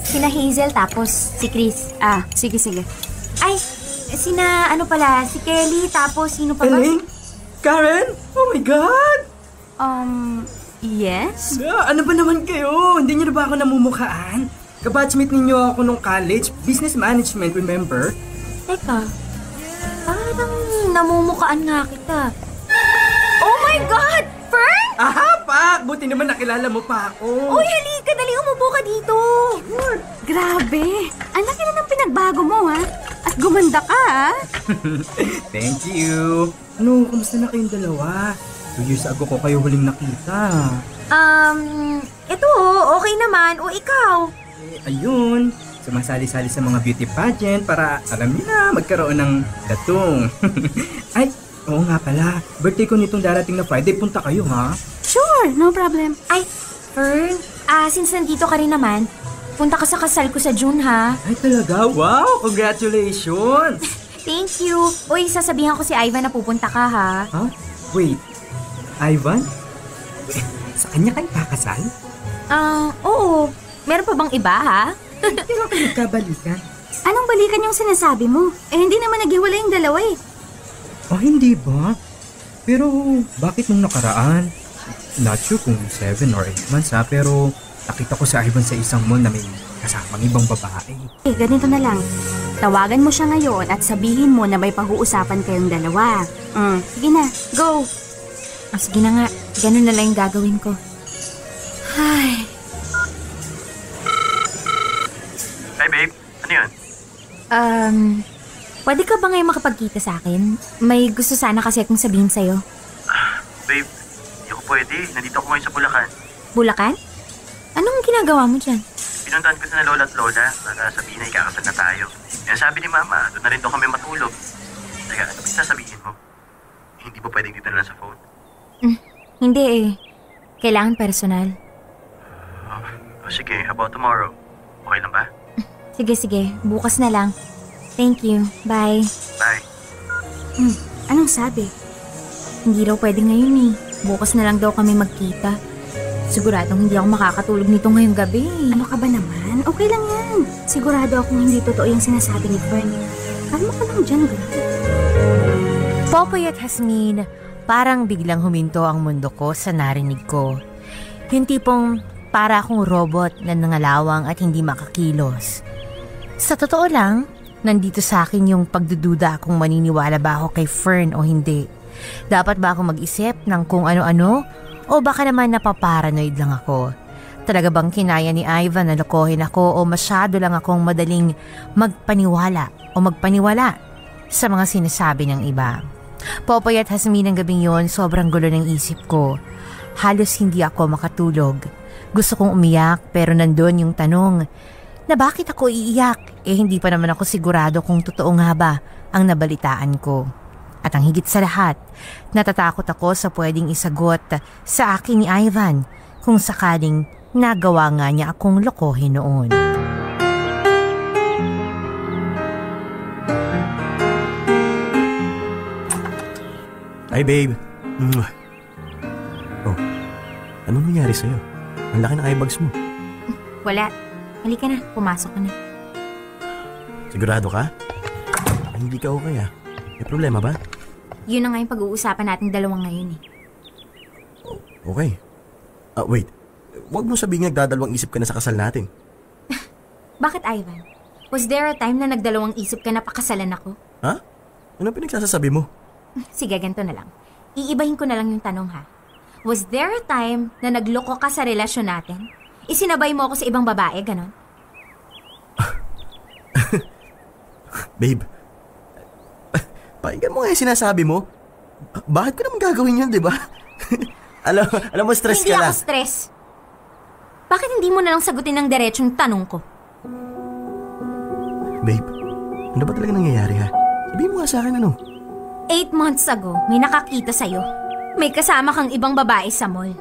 Sina Hazel tapos si Chris. Sige. Ay, si Kelly tapos sino pa ba? Elaine? Karen? Oh my God! Yes? Ano ba naman kayo? Hindi niyo na ba ako namumukhaan? Kabatchmate ninyo ako nung college, business management, remember? Teka, parang namumukaan nga kita. Oh my God! Fern? Aha, Pak! Buti naman nakilala mo pa ako. Uy, halika! Dali, umupo ka dito! Grabe! Ang laki na ng pinagbago mo, ha? At gumanda ka, ha? Thank you. Ano, kumusta na kayong dalawa? 2 years ago ko kayo huling nakita. Ito, okay naman. O ikaw? Ayun, sumasali-sali sa mga beauty pageant para, alam niyo na, magkaroon ng gatong. Ay, oo nga pala. Birthday ko nitong darating na Friday. Punta kayo, ha? Sure, no problem. Ay, Fern, since nandito ka rin naman, punta ka sa kasal ko sa June, ha? Ay, talaga? Wow! Congratulations! Thank you. Uy, sasabihan ko si Ivan na pupunta ka, ha? Huh? Wait, Ivan? Sa kanya kayo kakasal? Oo. Meron pa bang iba, ha? Pero kayo nagkabalikan. Anong balikan yung sinasabi mo? Hindi naman naghiwalay yung dalawa, eh. Oh, hindi ba? Pero, bakit nung nakaraan? Not sure kung 7 or 8 months, ha? Pero, nakita ko si Ivan sa isang mall na may kasamang ibang babae. Ganito na lang. Tawagan mo siya ngayon at sabihin mo na may pag-uusapan kayong dalawa. Sige na, go! Sige na nga. Ganun na lang yung gagawin ko. Ay. Hi, babe. Ano yun? Pwede ka ba ngayon makapagkita sa akin? May gusto sana kasi akong sabihin sa'yo. Babe, hindi ako pwede. Nandito ako ngayon sa Bulacan. Bulacan? Anong ginagawa mo dyan? Pinuntahan ko na lola at lola para sabihin na ikakasal na tayo. Kaya sabi ni mama, doon na rin daw kami matulog. Teka, ano ba sasabihin mo? Hindi ba pwedeng dito na lang sa phone? Hindi eh. Kailangan personal. Sige, how about tomorrow? Okay lang ba? Sige. Bukas na lang. Thank you. Bye. Bye. Anong sabi? Hindi raw pwede ngayon eh. Bukas na lang daw kami magkita. Siguradong hindi ako makakatulog nito ngayong gabi. Ano ka ba naman? Okay lang yan. Sigurado akong hindi totoo yung sinasabi ni Fern. Kalma ka lang dyan, girl. Popoy at Hasmin, parang biglang huminto ang mundo ko sa narinig ko. Yung tipong para akong robot na nangalawang at hindi makakilos. Sa totoo lang, nandito sa akin yung pagdududa kung maniniwala ba ako kay Fern o hindi. Dapat ba ako mag-isip ng kung ano-ano? O baka naman napaparanoid lang ako? Talaga bang kinaya ni Ivan na lokohin ako o masyado lang akong madaling magpaniwala o magpaniwala sa mga sinasabi ng iba? Popoy at Hasmin ng gabing yon, sobrang gulo ng isip ko. Halos hindi ako makatulog. Gusto kong umiyak pero nandun yung tanong na bakit ako iiyak? Hindi pa naman ako sigurado kung totoo nga ba ang nabalitaan ko. At ang higit sa lahat, natatakot ako sa pwedeng isagot sa akin ni Ivan kung sakaling nagawa nga niya akong lokohin noon. Hi, babe. Oh, anong nangyari sa'yo? Ang laki ng eyebags mo. Wala. Halika na. Pumasok ka na. Sigurado ka? Hindi ka okay, ah. May problema ba? Yun na nga yung pag-uusapan nating dalawang ngayon eh. Okay. Wait. Huwag mo sabihin nagdadalawang isip ka na sa kasal natin. Bakit, Ivan? Was there a time na nagdalawang isip ka na pakasalan ako? Ha? Ano pinagsasasabi mo? Sige, ganito na lang. Iibahin ko na lang yung tanong, ha? Was there a time na nagloko ka sa relasyon natin? Isinabay mo ako sa ibang babae, ganon? Babe, pakinggan mo nga yung sinasabi mo. Bakit ko naman gagawin yun, di ba? alam mo, stress hindi ka lang. Hindi ako stress. Bakit hindi mo na lang sagutin ng diretsong tanong ko? Babe, ano ba talaga nangyayari, ha? Sabihin mo nga sa akin, ano? 8 months ago, may nakakita sa'yo. May kasama kang ibang babae sa mall.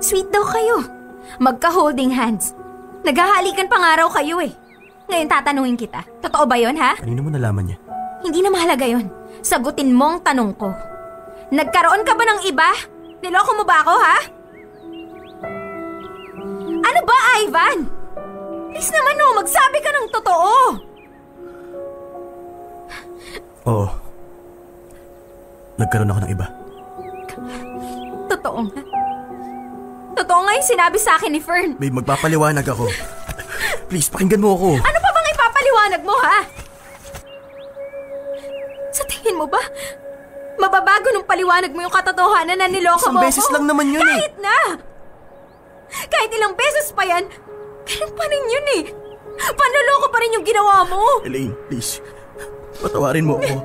Sweet daw kayo. Magka-holding hands. Naghahalikan pa nga raw kayo eh. Ngayon tatanungin kita. Totoo ba yun, ha? Kanino mo nalaman niya? Hindi na mahalaga yon. Sagutin mo ang tanong ko. Nagkaroon ka ba ng iba? Niloko mo ba ako, ha? Ano ba, Ivan? Please naman magsabi ka ng totoo. Oo. Nagkaroon ako ng iba. Totoo nga. Totoo nga yung sinabi sa akin ni Fern. Babe, magpapaliwanag ako. Please, pakinggan mo ako. Ano pa bang ipapaliwanag mo, ha? Sa tingin mo ba, mababago nung paliwanag mo yung katotohanan na niloko mo ako? Isang beses lang naman yun Kahit na! Kahit ilang beses pa yan, ganun pa rin yun eh. Panloloko pa rin yung ginawa mo. Elaine, please. Patawarin mo ako.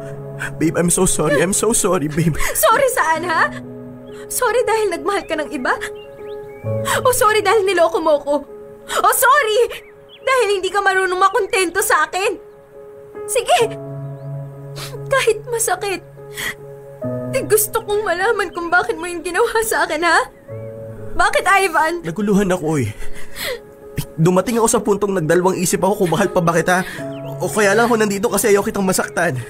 Babe, I'm so sorry. I'm so sorry, babe. Sorry saan, ha? Sorry dahil nagmahal ka ng iba? O sorry dahil niloko mo ko? O sorry dahil hindi ka marunong makontento sa akin? Sige, kahit masakit, gusto kong malaman kung bakit mo yung ginawa sa akin, ha? Bakit, Ivan? Naguluhan ako eh. Dumating ako sa puntong nagdalawang isip ako kung mahal pa ba kita o kaya lang ako nandito kasi ayaw kitang masaktan.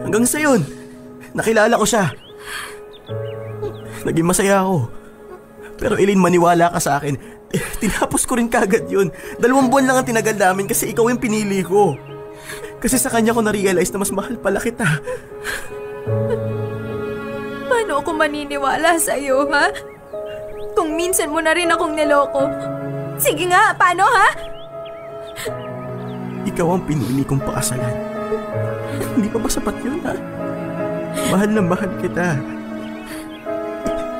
Hanggang sa yun, nakilala ko siya. Naging masaya ako. Pero Elaine, maniwala ka sa akin. Tinapos ko rin kagad yun. 2 buwan lang ang tinagal namin kasi ikaw yung pinili ko. Kasi sa kanya ko na-realize na mas mahal pala kita. Paano ako maniniwala sa'yo, ha? Kung minsan mo na rin akong niloko. Sige nga, paano, ha? Ikaw ang pinili kong pakasalan. Hindi pa ba sapat yun, ha? Mahal na mahal kita.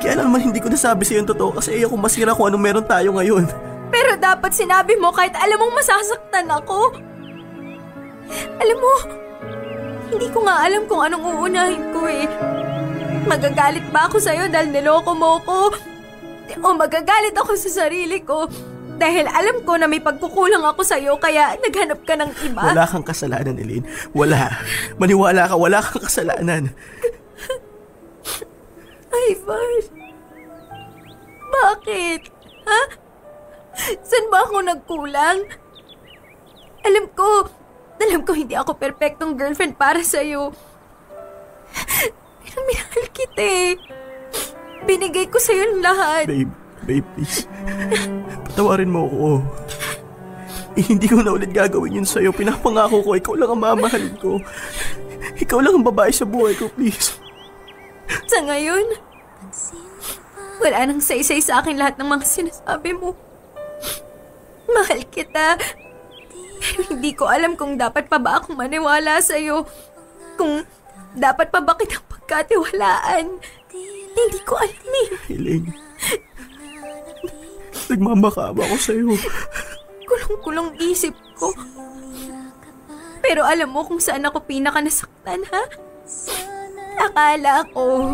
Kaya lang naman hindi ko nasabi sa'yo yung totoo kasi ayaw kong masira kung anong meron tayo ngayon. Pero dapat sinabi mo kahit alam mong masasaktan ako. Alam mo, hindi ko nga alam kung anong uunahin ko eh. Magagalit ba ako sa'yo dahil niloko mo ko? O magagalit ako sa sarili ko dahil alam ko na may pagkukulang ako sa'yo kaya naghanap ka ng iba? Wala kang kasalanan, Elaine. Wala. Maniwala ka, wala kang kasalanan. Ivan, bakit? Ha? Saan ba ako nagkulang? Alam ko hindi ako perfectong girlfriend para sa'yo. Pero minahal kita eh. Binigay ko sa'yo lahat. Babe, please. Patawarin mo ako. Hindi ko na ulit gagawin yun sa'yo. Pinapangako ko, ikaw lang ang mamahalin ko. Ikaw lang ang babae sa buhay ko, please. Sa ngayon, wala nang saysay sa akin lahat ng mga sinasabi mo. Mahal kita. Pero hindi ko alam kung dapat pa ba akong maniwala sa'yo. Kung dapat pa ba kitang pagkatiwalaan. Hindi ko alam eh. Elaine, nagmamakaawa ko sa'yo. Kulong-kulong isip ko. Pero alam mo kung saan ako pinaka nasaktan, ha? Akala ko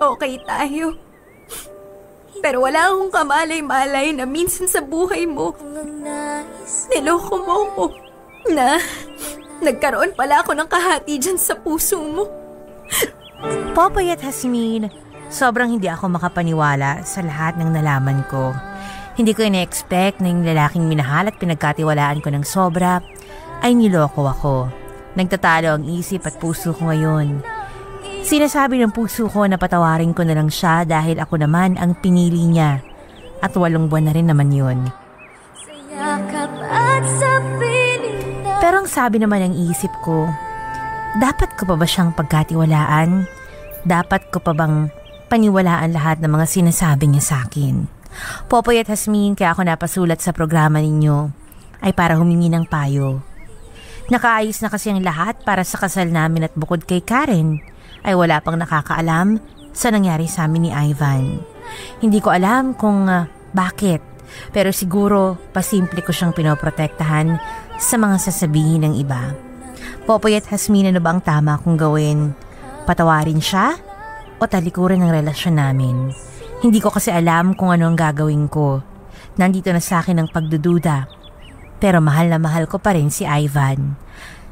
okay tayo. Pero wala akong kamalay-malay na minsan sa buhay mo, niloko mo ko na nagkaroon pala ako ng kahati dyan sa puso mo. Popoy at Jasmine, sobrang hindi ako makapaniwala sa lahat ng nalaman ko. Hindi ko ina-expect na yung lalaking minahal at pinagkatiwalaan ko ng sobra ay niloko ako. Nagtatalo ang isip at puso ko ngayon. Sinasabi ng puso ko na patawarin ko na lang siya dahil ako naman ang pinili niya. At 8 buwan na rin naman yun. Pero ang sabi naman ng isip ko, dapat ko pa ba siyang pagkatiwalaan? Dapat ko pa bang paniwalaan lahat ng mga sinasabi niya sa akin? Popoy at Jasmine, kaya ako napasulat sa programa ninyo ay para humingi ng payo. Nakaayos na kasi ang lahat para sa kasal namin at bukod kay Karen, ay wala pang nakakaalam sa nangyari sa amin ni Ivan. Hindi ko alam kung bakit, pero siguro pasimple ko siyang pinoprotektahan sa mga sasabihin ng iba. Popoy at Jasmine, ano ba ang tama kong gawin? Patawarin siya o talikuran ang relasyon namin? Hindi ko kasi alam kung ano ang gagawin ko. Nandito na sa akin ang pagdududa. Pero mahal na mahal ko pa rin si Ivan.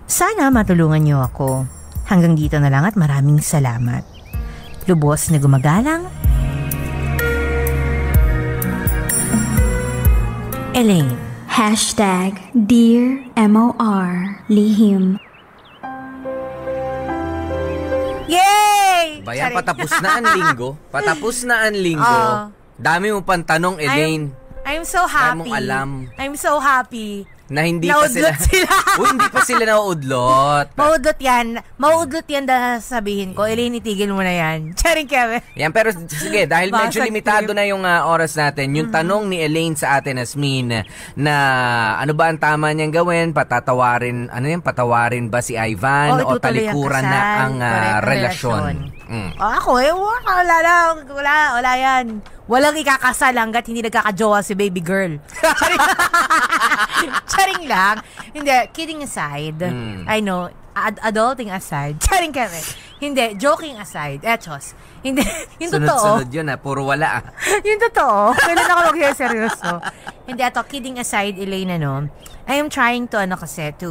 Sana matulungan niyo ako. Hanggang dito na lang at maraming salamat. Lubos na gumagalang, Elaine. #Dear MOR Lihim. ba yan? Patapos na ang linggo. Patapos na ang linggo. Dami mo pang tanong, Elaine. I'm so happy. Dami mong alam. I'm so happy. Na hindi pa sila. Hindi pa sila nauudlot. Mauudlot yan dahil sabihin ko. Elaine, itigil mo na yan. Charing Kevin. Yan, pero sige, dahil medyo limitado na yung oras natin, yung tanong ni Elaine sa atin, Asmin, na ano ba ang tama niyang gawin? Patawarin ba si Ivan o talikuran na ang relasyon? Ako wala yan. Walang ikakasal hanggat hindi nagkakajowa si baby girl. Charing lang. Hindi, kidding aside. I know, adulting aside. Charing kami. Hindi, joking aside. Echos. Hindi, yung totoo. Sunod-sunod yun puro wala Yung totoo. Kailan ako mag-seryoso. Hindi, kidding aside, Elaine, I am trying to, to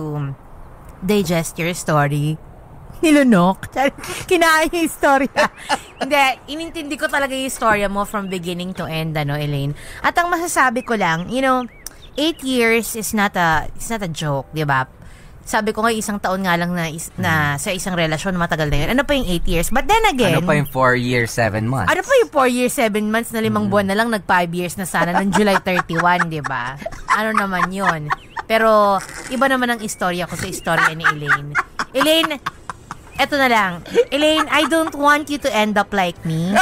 digest your story. Nilunok. Kinain yung istorya. Hindi, inintindi ko talaga yung istorya mo from beginning to end, Elaine. At ang masasabi ko lang, 8 years is not a joke, di ba? Sabi ko isang taon nga lang na sa isang relasyon, matagal na yun. Ano pa yung 8 years? But then again, ano pa yung 4 years, 7 months? Ano pa yung 4 years, 7 months na 5 buwan na lang, nag 5 years na sana ng July 31, di ba? Ano naman yun? Pero, iba naman ang istorya ko sa istorya ni Elaine. Elaine, eto na lang. Elaine, I don't want you to end up like me.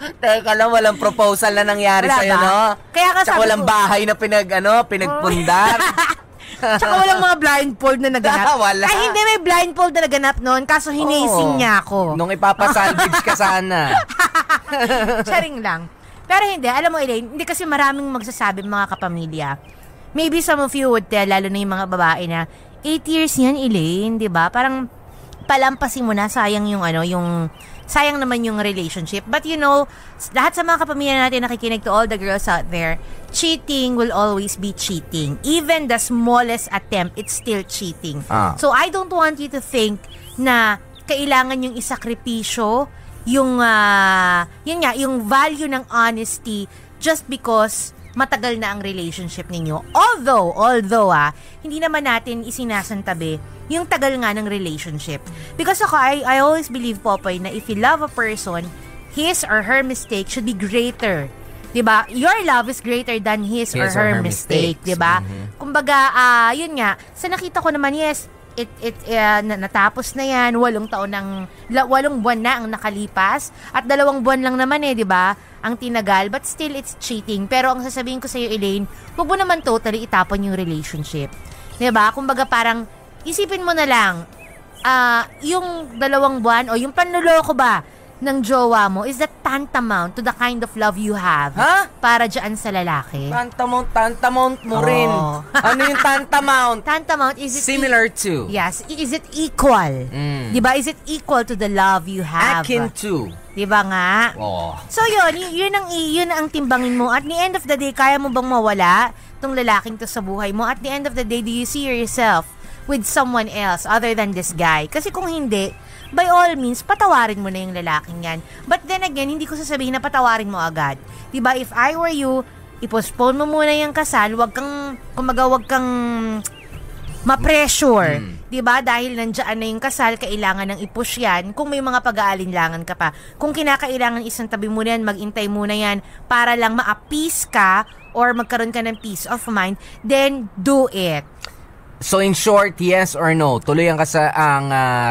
Teka lang, walang proposal na nangyari sa'yo, no? Kaya ka sabi walang bahay na pinagpundar. Tsaka walang mga blindfold na naganap. Wala. Ay, hindi, may blindfold na naganap noon, kaso hinasing niya ako. Nung ipapasalvage ka sana. Charing lang. Pero hindi, alam mo, Elaine, hindi kasi maraming magsasabi mga kapamilya. Maybe some of you would tell, lalo na yung mga babae na, 8 years yan, Elaine, di ba? Parang, palampasin mo na, sayang sayang naman yung relationship. But lahat sa mga kapamilya natin nakikinig to all the girls out there, cheating will always be cheating. Even the smallest attempt, it's still cheating. So I don't want you to think na kailangan yung isakripisyo, yung value ng honesty just because matagal na ang relationship ninyo. Although, hindi naman natin isinasantabi yung tagal nga ng relationship. Because ako, I always believe, Popoy, na if you love a person, his or her mistake should be greater. Diba? Your love is greater than his or her mistake. Diba? Kumbaga, yun nga, sa nakita ko naman, yes, natapos na yan, 8 buwan na ang nakalipas, at 2 buwan lang naman diba? Ang tinagal, but still it's cheating. Pero ang sasabihin ko sa'yo, Elaine, huwag mo naman totally itapon yung relationship. Diba? Kumbaga parang, isipin mo na lang, yung 2 buwan o yung panloloko ba ng jowa mo, is that tantamount to the kind of love you have para dyan sa lalaki? Tantamount mo rin. Ano yung tantamount? Tantamount, is it similar to? Yes. Is it equal? Diba? Is it equal to the love you have? Akin to. Diba nga? So yun ang timbangin mo. At the end of the day, kaya mo bang mawala tong lalaking to sa buhay mo? At the end of the day, do you see yourself with someone else other than this guy? Kasi kung hindi, by all means, patawarin mo na yung lalaking yan. But then again, hindi ko sasabihin na patawarin mo agad. Diba, if I were you, i-postpone mo muna yung kasal, wag kang ma-pressure. Diba? Dahil nandiyan na yung kasal, kailangan ng i-push yan. Kung may mga pag-aalinlangan ka pa. Kung kinakailangan isang tabi mo na yan, mag-intay muna yan para lang ma-appease ka or magkaroon ka ng peace of mind, then do it. So in short, yes or no? Tuloy ang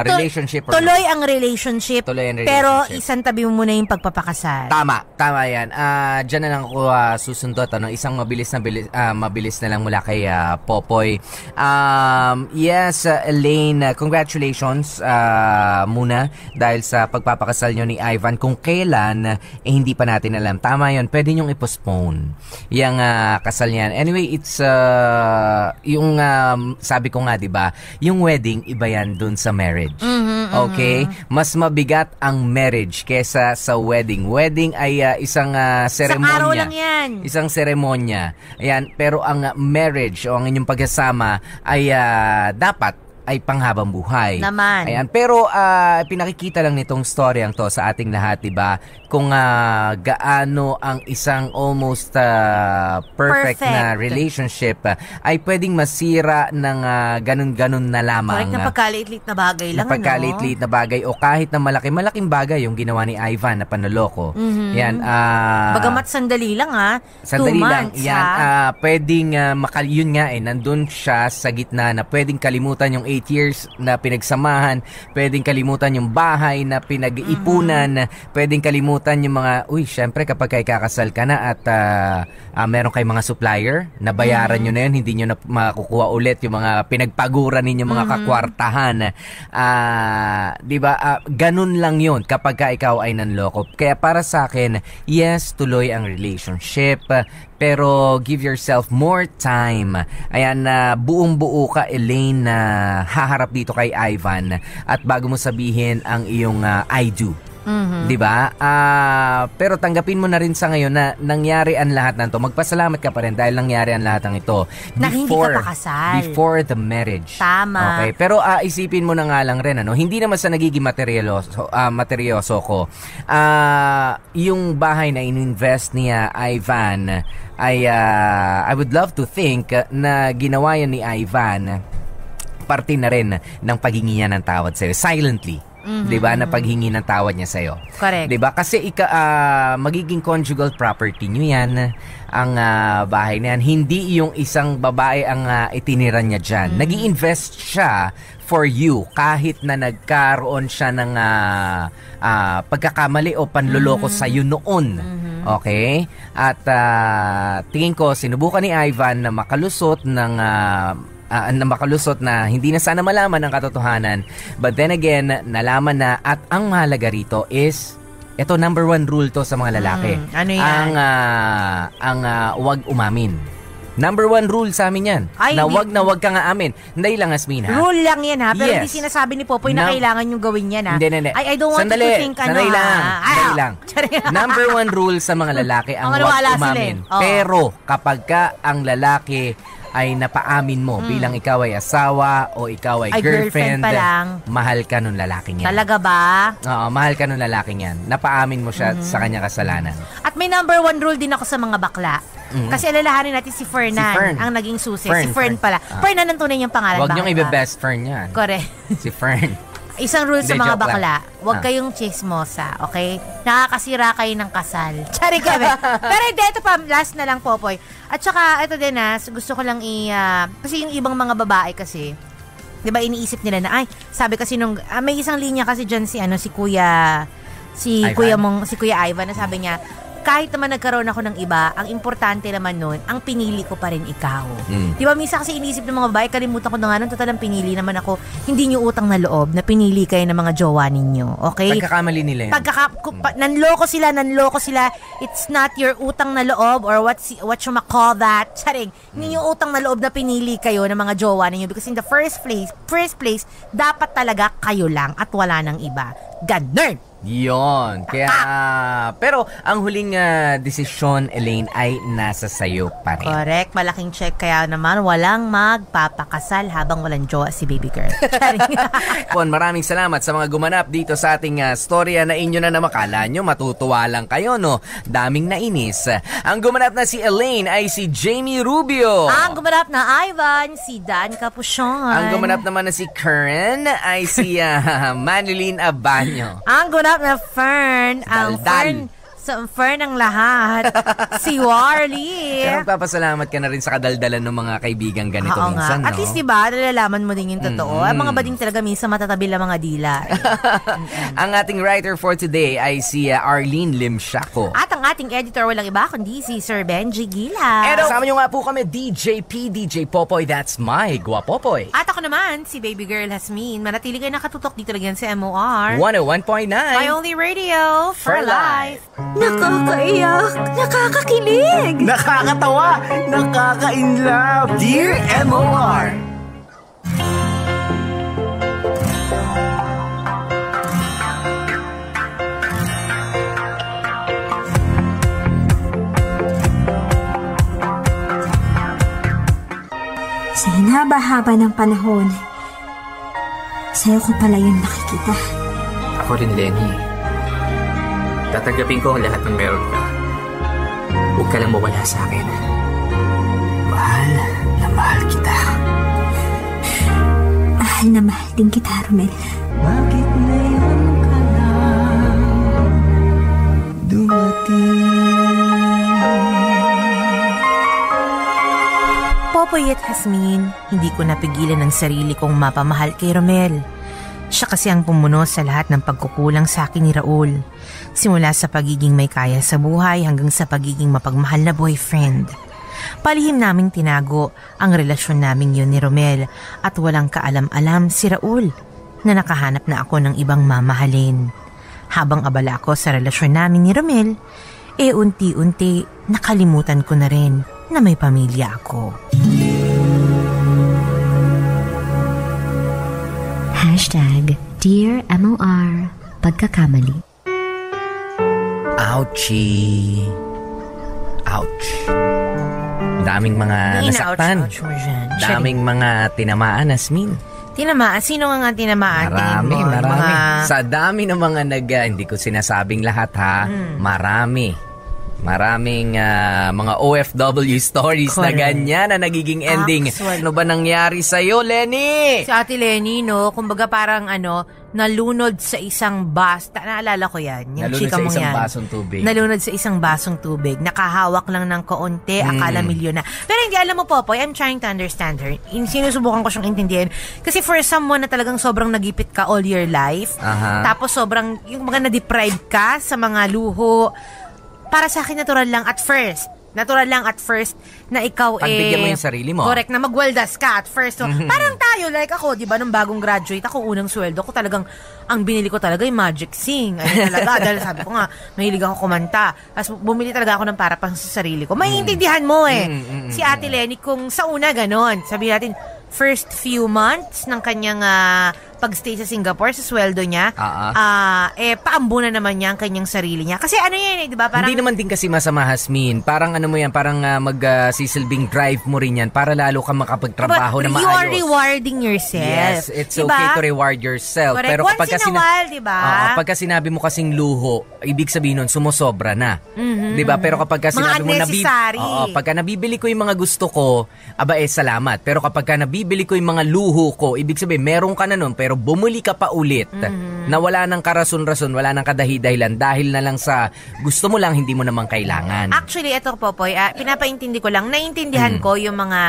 relationship or tuloy ang relationship. Pero isang tabi mo muna yung pagpapakasal. Tama yan. Diyan na lang ako susundot. Isang mabilis na lang mula kay Popoy. Yes, Elaine, congratulations muna dahil sa pagpapakasal nyo ni Ivan. Kung kailan, hindi pa natin alam. Tama yun. Pwede nyong i-postpone yung kasal niyan. Anyway, it's yung sabi ko nga, 'di ba, yung wedding iba yan dun sa marriage. Okay? Mas mabigat ang marriage kesa sa wedding. Wedding ay isang seremonya. Isang araw lang yan. Isang seremonya. Ayan, pero ang marriage o ang inyong pagkasama ay dapat ay panghabang buhay. Naman. Ayan. Pero pinakikita lang nitong storyang to sa ating lahat, diba? Kung gaano ang isang almost perfect na relationship ay pwedeng masira ng ganun-ganun na lamang. Correct, na pagkaliit-liit na bagay lang. Pagkaliit-liit na bagay o kahit na malaking bagay yung ginawa ni Ivan na panloloko. Yan. Bagamat sandali lang Sandali 2 lang. months Yan. Pwedeng yun nga nandun siya sa gitna na pwedeng kalimutan yung 8 years na pinagsamahan, pwedeng kalimutan yung bahay na pinag-ipunan, pwedeng kalimutan yung mga, syempre kapag kakasal ka na at meron kayong mga supplier, nabayaran nyo na yun, hindi nyo na makukuha ulit yung mga pinagpaguran ninyo mga kakwartahan. Diba? Ganun lang yun kapag ikaw ay nanloko. Kaya para sa akin, yes, tuloy ang relationship, pero give yourself more time. Ayan, buong-buo ka, Elaine, na haharap dito kay Ivan at bago mo sabihin ang iyong I do. Diba? Pero tanggapin mo na rin sa ngayon na nangyari ang lahat ng to. Magpasalamat ka pa rin dahil nangyari ang lahat ng ito. Na hindi ka pa kasal. Before the marriage. Tama. Okay. Pero isipin mo na nga lang rin, hindi naman sa nagiging materyoso ko. Yung bahay na ininvest niya Ivan ay I would love to think na ginawa yan ni Ivan parte na rin ng paghingi niya ng tawad sa'yo. Silently. Diba? Na paghingi ng tawad niya sa'yo. Correct. Diba? Kasi magiging conjugal property nyo yan, ang bahay na yan. Hindi yung isang babae ang itinira niya dyan. Nag-i-invest siya for you kahit na nagkaroon siya ng pagkakamali o panloloko sa'yo noon. Okay? At tingin ko, sinubukan ni Ivan na makalusot na hindi na sana malaman ang katotohanan. But then again, nalaman na at ang mahalaga rito is ito, number 1 rule to sa mga lalaki. Ano yan? Ang wag umamin. Number 1 rule sa amin yan. Na wag ka nga amin. Hindi lang, Asmin, ha? Rule lang yan, ha? Pero Yes. hindi sinasabi ni Popoy na kailangan yung gawin yan, ha? Hindi. I don't want Sandali, you to think, sandali lang. Number 1 rule sa mga lalaki ang wag umamin. Pero kapag ka ang lalaki ay napaamin mo bilang ikaw ay asawa o ikaw ay girlfriend pa lang, mahal ka nung lalaking yan. Talaga ba? Oo, mahal ka nung lalaking yan. Napaamin mo siya sa kanyang kasalanan. At may number 1 rule din ako sa mga bakla. Kasi alalahanin natin si Fernan ang naging susi. Si Fern pala. Fernan ang tunay niyang pangalan. Huwag niyong ibe-best Fern yan. Correct. Si Fern. Isang rule sa mga bakla, huwag Ah. kayong chismosa, okay? Nakakasira kayo ng kasal. Tsari kami. Pero hindi, ito pa, last na lang, Popoy. At saka, ito din gusto ko lang kasi yung ibang mga babae kasi, di ba iniisip nila na, sabi kasi nung, may isang linya kasi dyan si Kuya Ivan na sabi niya, kahit naman nagkaroon ako ng iba, ang importante naman nun, ang pinili ko pa rin ikaw. Di ba, minsan kasi iniisip ng mga babae, kalimutan ko na nga nun, total ang pinili naman ako, hindi nyo utang na loob na pinili kayo ng mga jowa ninyo. Okay? Pagkakamali nila yan. Nanloko sila, it's not your utang na loob or what you call that. Charing, hindi yung utang na loob na pinili kayo ng mga jowa ninyo because in the first place, dapat talaga kayo lang at wala nang iba. Ganun! Yon. Kaya, pero ang huling desisyon, Elaine, ay nasa sayo pa rin. Correct. Malaking check. Kaya naman, walang magpapakasal habang walang jowa si baby girl. Pon, maraming salamat sa mga gumanap dito sa ating storya na inyo na namakala nyo. Matutuwa lang kayo, no? Daming nainis. Ang gumanap na si Elaine ay si Jamie Rubio. Ang gumanap na Ivan, si Dan Capuchon. Ang gumanap naman na si Karen ay si Manilyn Abanyo. Ang gumanap na Fern, ang Fern ng lahat, si Warly. Pero magpapasalamat ka na rin sa kadaldalan ng mga kaibigan ganito minsan, no? At least, diba, nalalaman mo din yung totoo. Ang mga bading talaga minsan matatabi lang mga dila. Ang ating writer for today ay si Arlene Limshaco. At ang ating editor, walang iba kundi si Sir Benji Gila. And kasama nyo nga po kami, DJ Popoy, that's my Guapopoy. At ako naman, si Baby Girl Hasmin. Manatili kayo nakatutok dito lang yan sa MOR 101.9 My only radio for life. Nakakaiyak, nakakakilig, Nakakatawa, nakaka-inlove. Dear MOR. Sa hinaba-haba ng panahon, Sa'yo ko pala yun nakikita. Ako rin, Lenny. Tatanggapin ko ang lahat ng meron ka. Huwag ka lang mawala sa akin. Mahal na mahal kita. Mahal na mahal din kita, Romel. Bakit ngayon ka lang dumating? Popoy at Jasmine, hindi ko napigilan ang sarili kong mapamahal kay Romel. Siya kasi ang pumuno sa lahat ng pagkukulang sa akin ni Raul. Simula sa pagiging may kaya sa buhay hanggang sa pagiging mapagmahal na boyfriend. Palihim naming tinago ang relasyon naming yun ni Romel at walang kaalam-alam si Raul na nakahanap na ako ng ibang mamahalin. Habang abala ako sa relasyon namin ni Romel, unti-unti nakalimutan ko na rin na may pamilya ako. #Dear MOR Pagkakamali. Ouchie. Ouch. Daming mga nasaktan. Daming mga tinamaan, Asmin. Tinamaan? Sino nga tinamaan? Marami. Sa dami ng mga hindi ko sinasabing lahat ha. Maraming mga OFW stories na ganyan na nagiging ending. Ano ba nangyari sa'yo, Lenny? Si Ate Lenny, no? Kumbaga parang nalunod sa isang bus. Naalala ko yan. Yung nalunod chika sa isang yan. basong tubig. Nalunod sa isang basong tubig. Nakahawak lang ng kaunti. Akala milyon na. Pero hindi, alam mo, Popoy, I'm trying to understand her. Sinusubukan ko siyang intindihin. Kasi for someone na talagang sobrang nagipit ka all your life, tapos sobrang, yung mga na-deprive ka sa mga luho, para sa akin natural lang at first na ikaw pagbigyan mo yung sarili mo. Correct, na magwaldas ka at first. So, parang tayo, like ako, di ba, nung bagong graduate, ako unang sweldo ko talagang, ang binili ko talaga yung Magic Sing. Ayun talaga, dahil sabi ko nga, mahilig ako kumanta. Tapos bumili talaga ako ng para pang sa sarili ko. Maiintindihan mo si Ate Lenny, kung sa una ganon, sabihin natin, first few months ng kanyang pagstay sa Singapore, sa sweldo niya, paambunan naman niya ang kanyang sarili niya. Kasi ano yan, di ba? Parang, hindi naman din kasi masama, Hasmin. Parang ano mo yan, parang magsisilbing drive mo rin yan para lalo ka makapagtrabaho na maayos. You are rewarding yourself. Yes, it's diba? okay to reward yourself. Correct. Pero once in a while, di ba? Pagka sinabi mo kasing luho, ibig sabihin nun, sumusobra na. Di ba? Pero kapag sinabi mo, pagka nabibili ko yung mga gusto ko, salamat. Pero kapag nabibili ko yung mga luho ko, ibig sabihin, meron ka na nun, pero bumuli ka pa ulit na wala nang karason-rason, wala nang kadahi-dahilan dahil na lang sa gusto mo lang, hindi mo naman kailangan. Actually, eto Popoy, pinapaintindi ko lang, naiintindihan ko yung mga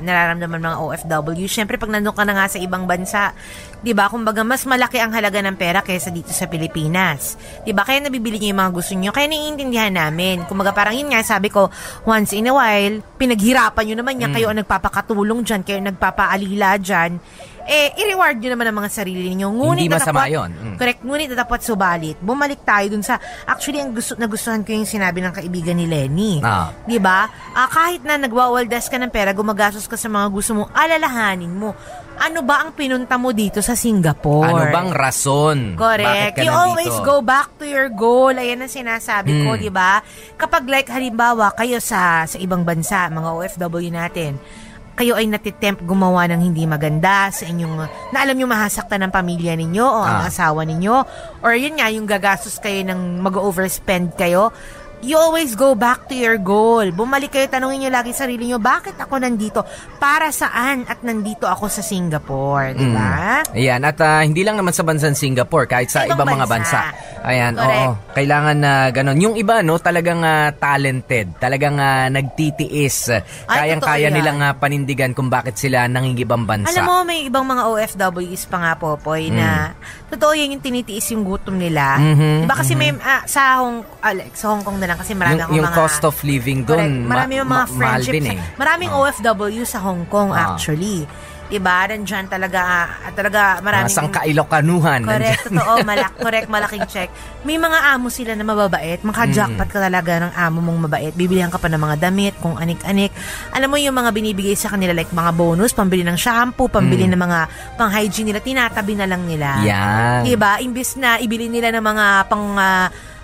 nararamdaman mga OFW. Siyempre, pag nandun ka na nga sa ibang bansa, di ba, kumbaga mas malaki ang halaga ng pera kaysa dito sa Pilipinas. Di ba, kaya nabibili niyo yung mga gusto niyo, kaya naiintindihan namin. Kumbaga parang yun nga, sabi ko, once in a while, pinaghirapan niyo naman yan, kayo ang nagpapakatulong dyan, kayo ang nagpapaalila dyan, i-reward nyo naman ang mga sarili niyo. Hindi masama yun. Correct. Ngunit dapat subalit. Bumalik tayo dun sa, actually, ang nagustuhan ko yung sinabi ng kaibigan ni Lenny. Diba? Kahit na nagwawaldas ka ng pera, gumagastos ka sa mga gusto mo, alalahanin mo. Ano ba ang pinunta mo dito sa Singapore? Ano bang rason? Correct. You always go back to your goal. Ayan ang sinasabi ko, diba? Kapag like, halimbawa, kayo sa ibang bansa, mga OFW natin, kayo ay natitempt gumawa ng hindi maganda sa inyong, na alam nyo mahasaktan ng pamilya ninyo o ang asawa ninyo, or yun nga, yung gagastos kayo ng mag-overspend kayo, you always go back to your goal. Bumalik kayo, tanungin nyo lagi sarili nyo, bakit ako nandito? Para saan? At nandito ako sa Singapore, di ba? Ayan, at hindi lang naman sa bansang Singapore, kahit sa ibang mga bansa. Ayan, correct. Kailangan na ganon. Yung iba, no, talagang talented, talagang nagtitiis. Kayang-kaya nilang panindigan kung bakit sila nangingibang bansa. Alam mo, may ibang mga OFWs pa nga, Popoy, na totoo yung tinitiis yung gutom nila. Diba kasi may, sa Hong Kong na lang kasi marami akong yung cost of living doon, marami yung mga friendships. din Maraming OFW sa Hong Kong actually. Diba? Nandyan talaga maraming... Sangkailokanuhan. Correct, totoo. Malaking check. May mga amo sila na mababait. Maka-jackpot ka talaga ng amo mong mabait. Bibilihan ka pa ng mga damit, kung anik-anik. Alam mo yung mga binibigay sa kanila, like mga bonus, pambili ng shampoo, pambili ng mga pang-hygiene nila, tinatabi na lang nila. Yan. Diba? Imbis na ibili nila ng mga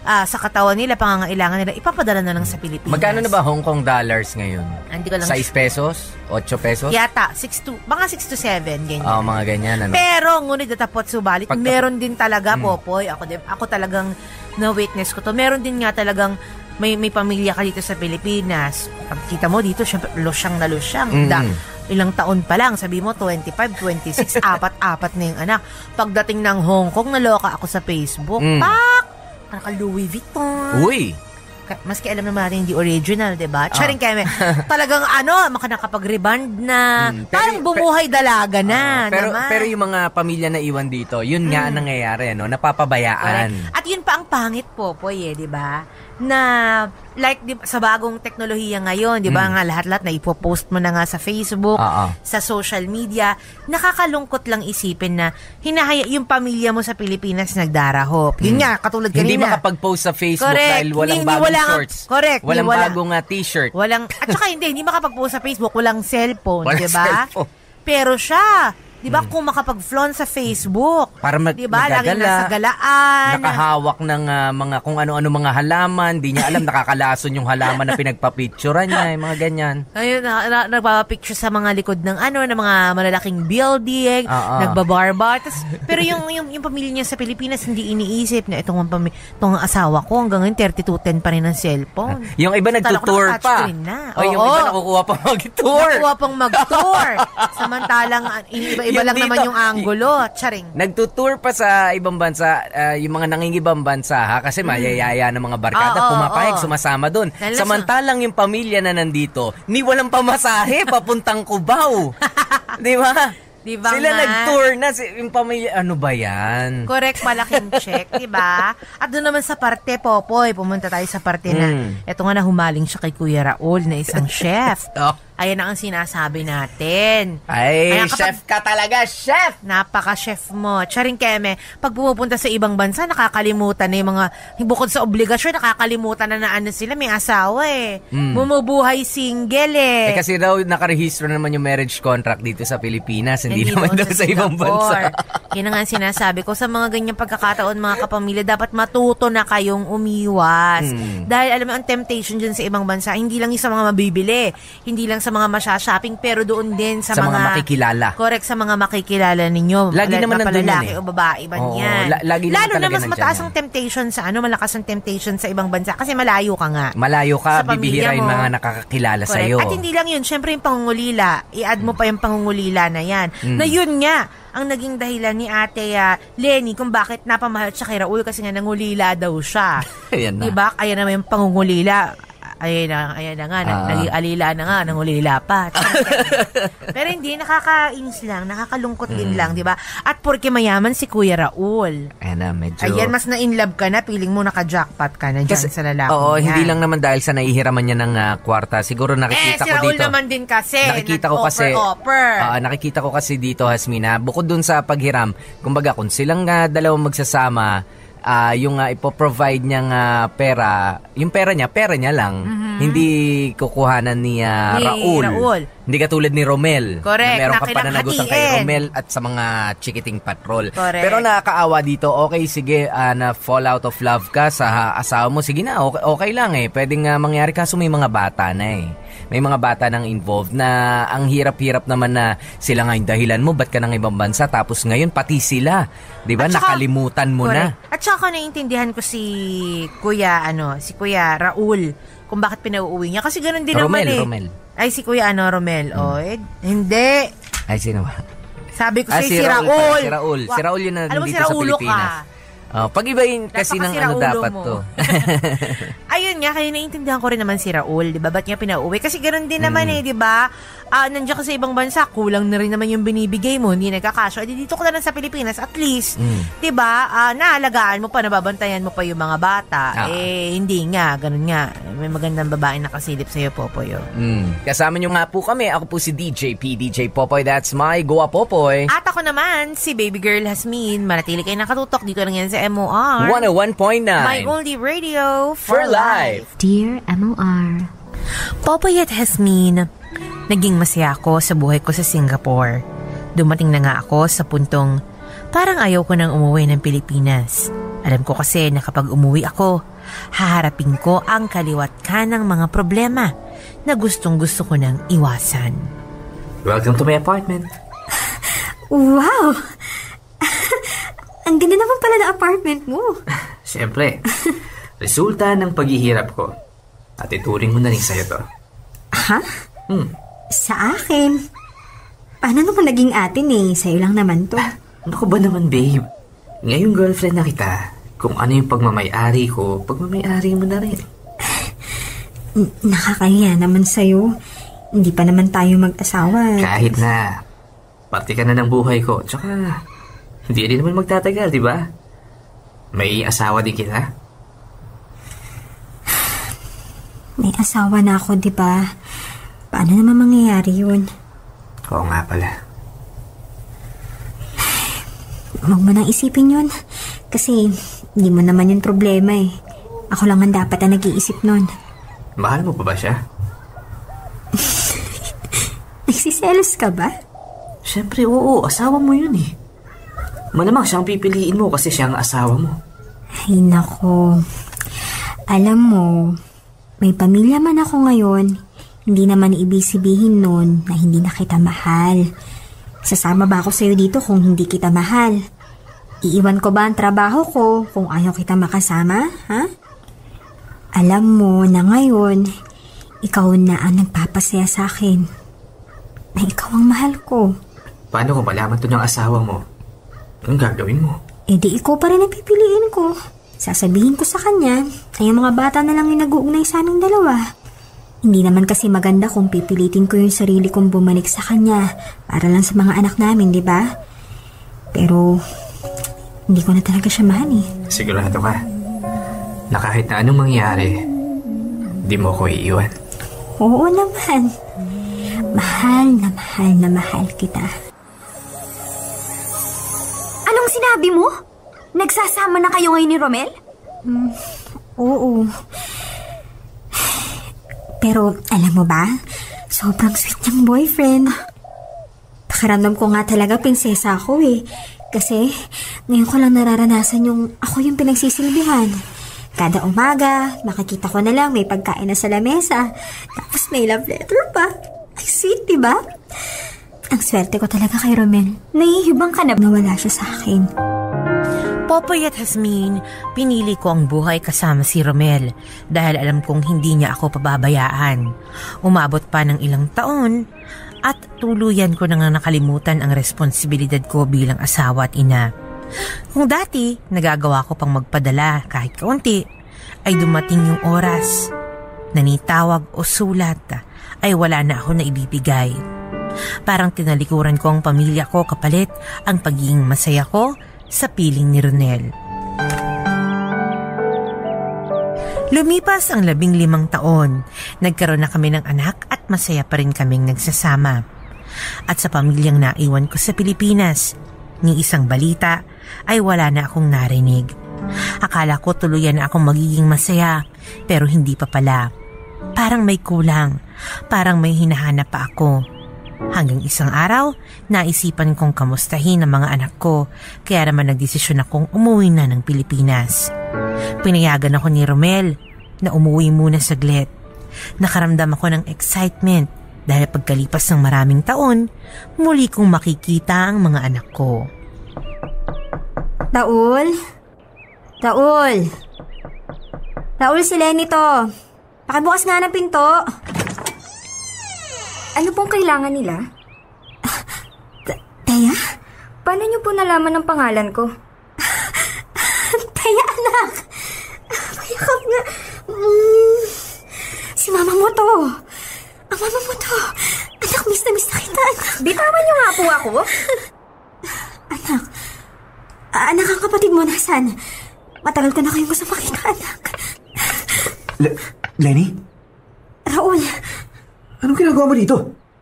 sa katawan nila, pangangailangan nila, ipapadala na lang sa Pilipinas. Magkano na ba Hong Kong dollars ngayon? Hindi ko lang 6 pesos? 8 pesos? Yata, 6 to 7, ganyan. Mga ganyan, ano? Pero, ngunit datapot subalit, meron din talaga, Popoy, ako talagang na-witness ko to. Meron din nga talagang may pamilya ka dito sa Pilipinas. Pagkita mo dito, syempre, losyang na losyang. Ilang taon pa lang, sabi mo, 25, 26, apat na yung anak. Pagdating ng Hong Kong, naloka ako sa Facebook. Pak! Naka-Louis Vuitton. Uy! Maski alam naman natin hindi original, diba? Charing keme. Talagang nakakapag-reband na. Parang bumuhay dalaga na. Pero yung mga pamilya na iwan dito, yun nga ang nangyayari, no? Napapabayaan. Correct. At yun pa ang pangit, Popoy, diba? Na like sa bagong teknolohiya ngayon, 'di ba, nga lahat-lahat na ipo-post mo na nga sa Facebook, sa social media, nakakalungkot lang isipin na yung pamilya mo sa Pilipinas nagdarahop. Yun nga, katulad kanina. Hindi makapag-post sa Facebook dahil walang bagong shorts. Correct. Walang bagong t-shirt. At saka hindi makapag-post sa Facebook, walang cellphone, 'di ba? Pero siya, di ba, kung makapag-flaunt sa Facebook, para diba, laging nasa galaan, nakahawak ng mga kung ano-ano mga halaman, di niya alam, nakakalason yung halaman na pinagpapicturean niya, yung mga ganyan. Ayun, nagpapapicture sa mga likod ng ng mga malalaking building, nagbabarbar. Pero yung pamilya niya sa Pilipinas, hindi iniisip na itong asawa ko, hanggang ngayon 3210 pa rin ang cellphone. Yung iba nagtutour pa. Yung iba nakukuha pang mag-tour. Nakukuha pang mag-tour. Samantalang, iba lang dito, naman yung angulo. Charing. Nagtutour pa sa ibang bansa, yung mga nangingibang bansa, ha? Kasi mayayaya ng mga barkada, pumapayag, sumasama doon. Samantalang yung pamilya na nandito, ni walang pamasahe, papuntang Cubao. Di ba? Diba sila nga? nag-tour na, yung pamilya, ano ba yan? Correct, malaking check, diba? At doon naman sa parte, Popoy, pumunta tayo sa parte na, eto nga na humaling siya kay Kuya Raul na isang chef. Ayan ang sinasabi natin. Ay, chef ka talaga, chef! Napaka-chef mo. Charing keme, pag pumupunta sa ibang bansa, nakakalimutan na yung mga, bukod sa obligasyon, nakakalimutan na sila, may asawa Bumubuhay single kasi daw nakarehistro naman yung marriage contract dito sa Pilipinas, hindi naman daw sa ibang bansa. Yan ang sinasabi ko, sa mga ganyang pagkakataon, mga kapamilya, dapat matuto na kayong umiwas. Dahil alam mo, ang temptation dyan sa ibang bansa, hindi lang yung sa mga mabibili, hindi lang sa mga masya-shopping, pero doon din sa mga makikilala. Correct, sa mga makikilala ninyo. Lagi naman nandun lalaki o babae ba yan. Lalo na mas mataas ang temptation sa malakas ang temptation sa ibang bansa kasi malayo ka nga. Malayo ka, bibihira yung mga nakakakilala sa iyo. At hindi lang yun, syempre yung pangungulila, i-add mo pa yung pangungulila na yan. Na yun nga, ang naging dahilan ni Ate Lenny kung bakit napamahal siya kay Raul kasi nga nangulila daw siya. Diba? Kaya naman yung pangungulila. Ayan na nga, nag-alila na nga, nangulila pa. Pero hindi, nakakainis lang, nakakalungkot din lang, di ba? At porke mayaman si Kuya Raul. Ayan, mas na-inlove ka na, feeling mo naka-jackpot ka na dyan sa lalaki. Oo, hindi lang naman dahil sa naihiraman niya ng kwarta. Siguro nakikita ko dito. Si Raul naman din kasi. Nakikita ko kasi dito, Hasmina, bukod dun sa paghiram, kumbaga, kung silang dalawang magsasama, yung ipoprovide niyang pera, yung pera niya lang. Hindi kukuhanan ni Raul. Hindi katulad ni Romel. Correct. Na meron ka pananagutan kay Romel at sa mga chikiting patrol. Correct. Pero nakakaawa dito, okay, sige, na fall out of love ka sa asawa mo, sige na, okay lang pwedeng mangyari, kaso may mga bata na May mga bata nang involved na ang hirap-hirap naman na sila nga yung dahilan mo, ba't ka ng ibang bansa, tapos ngayon pati sila, di ba, nakalimutan mo na. At saka naiintindihan ko si Kuya Raul kung bakit pinauuwi niya. Kasi ganun din Romel. Ay, si Kuya Romel. Hindi. Ay, sino ba? Sabi ko si Raul. Si Raul yun na dito sa Pilipinas. Pag-ibahin kasi ng dapat mo to. Ayun nga, kaya naiintindihan ko rin naman si Raul, di ba? Ba't niya pinauwi? Kasi ganoon din naman di ba? Nandiyan ka sa ibang bansa, kulang na rin naman yung binibigay mo, hindi nagkakasya. Dito ka na lang sa Pilipinas, at least, di ba, naalagaan mo pa, nababantayan mo pa yung mga bata. Hindi nga, ganun nga. May magandang babae nakasilip sa'yo, Popoy. Kasama nyo nga po kami. Ako po si DJ Popoy. That's my Goa Popoy. At ako naman, si Baby Girl Hasmin. Manatili kayo nakatutok dito lang yan sa MOR 101.9. My only radio for life. Dear MOR, Popoy at Hasmin, naging masaya ako sa buhay ko sa Singapore. Dumating na nga ako sa puntong parang ayaw ko nang umuwi ng Pilipinas. Alam ko kasi na kapag umuwi ako, haharapin ko ang kaliwat kanang mga problema na gustong-gusto ko nang iwasan. Welcome to my apartment. Wow! Ang ganda naman pala ng apartment mo. Siyempre, resulta ng paghihirap ko. At ituring mo na rin sa'yo to. Ha? Sa akin? Paano naman naging atin eh? Sa'yo lang naman to. Ano ka ba naman, babe? Ngayong girlfriend na kita, kung ano yung pagmamayari ko, pagmamayari mo na rin. Nakakaya naman sa'yo. Hindi pa naman tayo mag-asawa. Kahit na. Parte ka na ng buhay ko. Tsaka, hindi rin naman magtatagal, di ba? May asawa din kita. May asawa na ako, di ba? Paano naman mangyayari yun? Oo nga pala. Huwag mo nang isipin yun. Kasi, hindi mo naman yung problema eh. Ako lang ang dapat na nag-iisip nun. Mahal mo pa ba siya? Nagsiselos ka ba? Siyempre, oo. Asawa mo yun eh. Malamang siyang pipiliin mo kasi siyang asawa mo. Ay, nako. Alam mo, may pamilya man ako ngayon, hindi naman ibig sabihin nun na hindi na kita mahal. Sasama ba ako sa'yo dito kung hindi kita mahal? Iiwan ko ba ang trabaho ko kung ayaw kita makasama, ha? Alam mo na ngayon, ikaw na ang nagpapasaya sa akin. Na ikaw ang mahal ko. Paano kung malaman to ng asawa mo? Anong gagawin mo? Eh di ikaw pa rin ang pipiliin ko. Sasabihin ko sa kanya ay yung mga bata na lang yung nag-uugnay sa aming dalawa. Hindi naman kasi maganda kung pipilitin ko yung sarili kong bumalik sa kanya para lang sa mga anak namin, di ba? Pero hindi ko na talaga siya mahal eh. Sigurado ka na kahit na anong mangyari, di mo ko iiwan? Oo naman. Mahal na mahal na mahal kita. Anong sinabi mo? Nagsasama na kayo ngayon ni Romel? Oo. Pero alam mo ba, sobrang sweet niyang boyfriend. Pakiramdam ko nga talaga prinsesa ako eh. Kasi ngayon ko lang nararanasan yung ako yung pinagsisilbihan. Kada umaga, makikita ko na lang may pagkain na sa lamesa. Tapos may love letter pa. Ay, sweet, diba? Ang swerte ko talaga kay Romel. Nahihibang ka na wala siya sa akin. Popoy at Jasmine, pinili ko ang buhay kasama si Romel dahil alam kong hindi niya ako pababayaan. Umabot pa ng ilang taon at tuluyan ko nang nakalimutan ang responsibilidad ko bilang asawa at ina. Kung dati nagagawa ko pang magpadala kahit kaunti, ay dumating yung oras na ni tawag o sulat ay wala na ako na ibibigay. Parang tinalikuran ko ang pamilya ko kapalit ang pagiging masaya ko sa piling ni Ronel. Lumipas ang 15 taon, nagkaroon na kami ng anak at masaya pa rin kaming nagsasama. At sa pamilyang naiwan ko sa Pilipinas, ni isang balita ay wala na akong narinig. Akala ko tuluyan na akong magiging masaya, pero hindi pa pala. Parang may kulang, parang may hinahanap pa ako. Hanggang isang araw, naisipan kong kamustahin ang mga anak ko, kaya naman nagdesisyon akong umuwi na ng Pilipinas. Pinayagan ako ni Romel na umuwi muna saglit. Nakaramdam ako ng excitement dahil pagkalipas ng maraming taon, muli kong makikita ang mga anak ko. Taul? Taul? Taul, si Lenny to. Pakibukas nga ng pinto. Ano pong kailangan nila? Taya? Paano niyo po nalaman ang pangalan ko? Taya, anak! Mayakap nga. Si mama mo to. Ang mama mo to. Anak, miss na kita, anak. Bitawan niyo nga po ako. Anak. Anak, ang kapatid mo nasan? Matagal ko na kayong gusto makita, anak. Lenny? Raul. Anong ginagawa mo dito?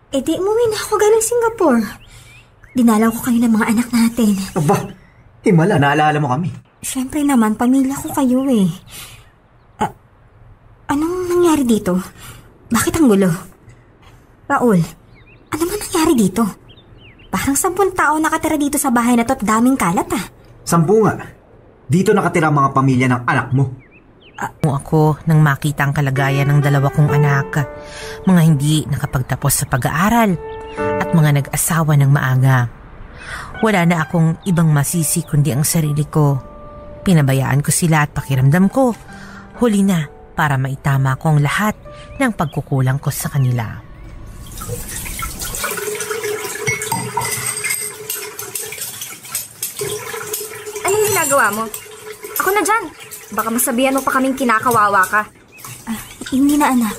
Eh di umuwi na ako galing Singapore. Dinalaw ko kayo ng mga anak natin. Aba, himala, naalala mo kami. Siyempre naman, pamilya ko kayo eh. Anong nangyari dito? Bakit ang gulo? Raul, ano man nangyari dito? Parang 10 tao nakatira dito sa bahay na to at daming kalat ah. 10 nga. Dito nakatira ang mga pamilya ng anak mo. Ako nang makita ang kalagayan ng dalawa kong anak, mga hindi nakapagtapos sa pag-aaral at mga nag-asawa ng maaga. Wala na akong ibang masisi kundi ang sarili ko. Pinabayaan ko sila at pakiramdam ko, huli na para maitama ko ang lahat ng pagkukulang ko sa kanila. Anong ginagawa mo? Ako na dyan. Baka masabihan mo pa kaming kinakawawa ka. Hindi na, anak.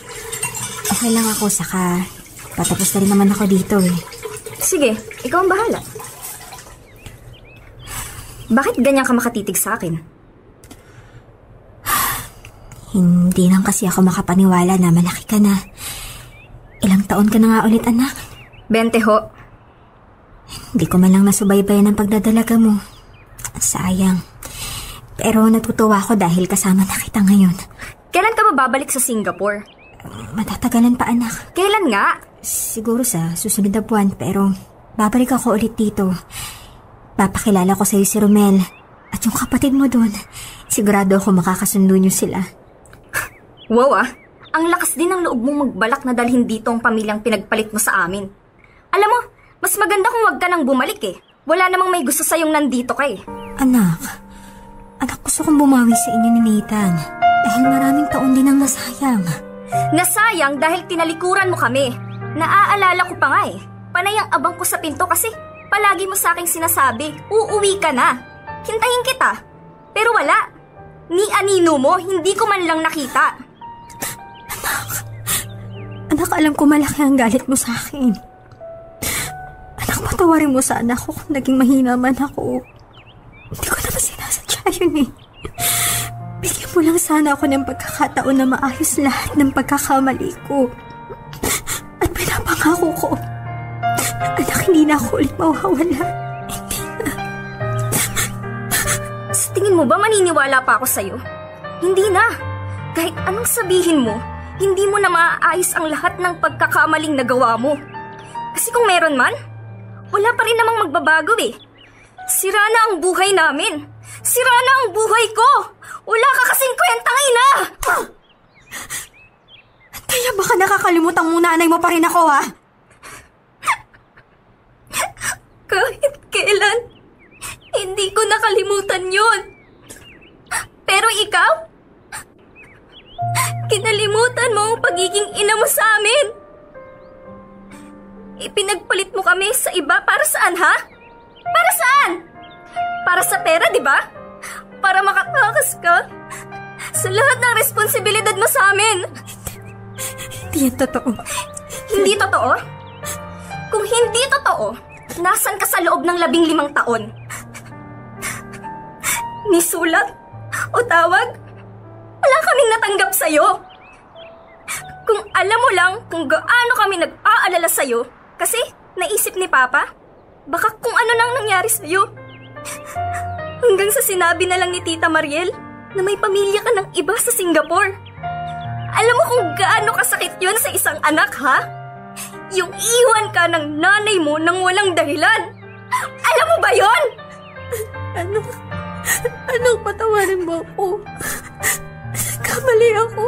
Okay lang ako, saka patapos na rin naman ako dito eh. Sige, ikaw ang bahala. Bakit ganyan ka makatitig sa akin? Hindi lang kasi ako makapaniwala na malaki ka na. Ilang taon ka na nga ulit, anak? 20 ho. Hindi ko man lang nasubaybayan ang pagdadalaga mo. Sayang. Pero natutuwa ako dahil kasama na kita ngayon. Kailan ka babalik sa Singapore? Matatagalan pa, anak. Kailan nga? Siguro sa susunod na buwan, pero babalik ako ulit dito. Papakilala ko sa'yo si Romel at yung kapatid mo doon. Sigurado ako makakasundo niyo sila. Wow ang lakas din ng loob mong magbalak na dalhin dito ang pamilyang pinagpalit mo sa amin. Alam mo, mas maganda kung wag ka nang bumalik eh. Wala namang may gusto sa'yong nandito ka eh. Anak, gusto kong bumawi sa inyo ni Nathan. Dahil maraming taon din ang nasayang. Nasayang dahil tinalikuran mo kami. Naaalala ko pa nga eh. Panay ang abang ko sa pinto kasi palagi mo sa aking sinasabi, uuwi ka na. Hintayin kita. Pero wala. Ni anino mo, hindi ko man lang nakita. Anak, alam ko malaki ang galit mo sa akin. Anak, patawarin mo sana ako kung naging mahina man ako. Hindi ko naman sinasadya yun eh. Bigyan mo lang sana ako ng pagkakataon na maayos lahat ng pagkakamali ko. At pinapangako ko, anak, hindi na ako ulit mawawala. Hindi na. Sa tingin mo ba maniniwala pa ako sa'yo? Hindi na. Kahit anong sabihin mo, hindi mo na maaayos ang lahat ng pagkakamaling nagawa mo. Kasi kung meron man, wala pa rin namang magbabago eh. Sira na ang buhay namin. Sira na ang buhay ko. Wala ka kasing kwentang ina. Kaya baka nakakalimutan mo nanay mo pa rin ako, ha? Kahit kailan, hindi ko nakalimutan yun. Pero ikaw, kinalimutan mo ang pagiging ina mo sa amin. Ipinagpalit mo kami sa iba para saan, ha? Para saan? Para sa pera, di ba? Para makatakas ka sa lahat ng responsibilidad mo sa amin. Hindi yan totoo. Hindi totoo? Kung hindi totoo, nasan ka sa loob ng 15 taon? Ni sulat o tawag? Wala kaming natanggap sa'yo. Kung alam mo lang kung gaano kami nag-aalala sa'yo, kasi naisip ni Papa, baka kung ano nang nangyari sa'yo. Hanggang sa sinabi na lang ni Tita Mariel na may pamilya ka ng iba sa Singapore. Alam mo kung gaano kasakit yun sa isang anak, ha? Yung iwan ka ng nanay mo nang walang dahilan. Alam mo ba yun? Anak, patawarin mo ako. Kamali ako.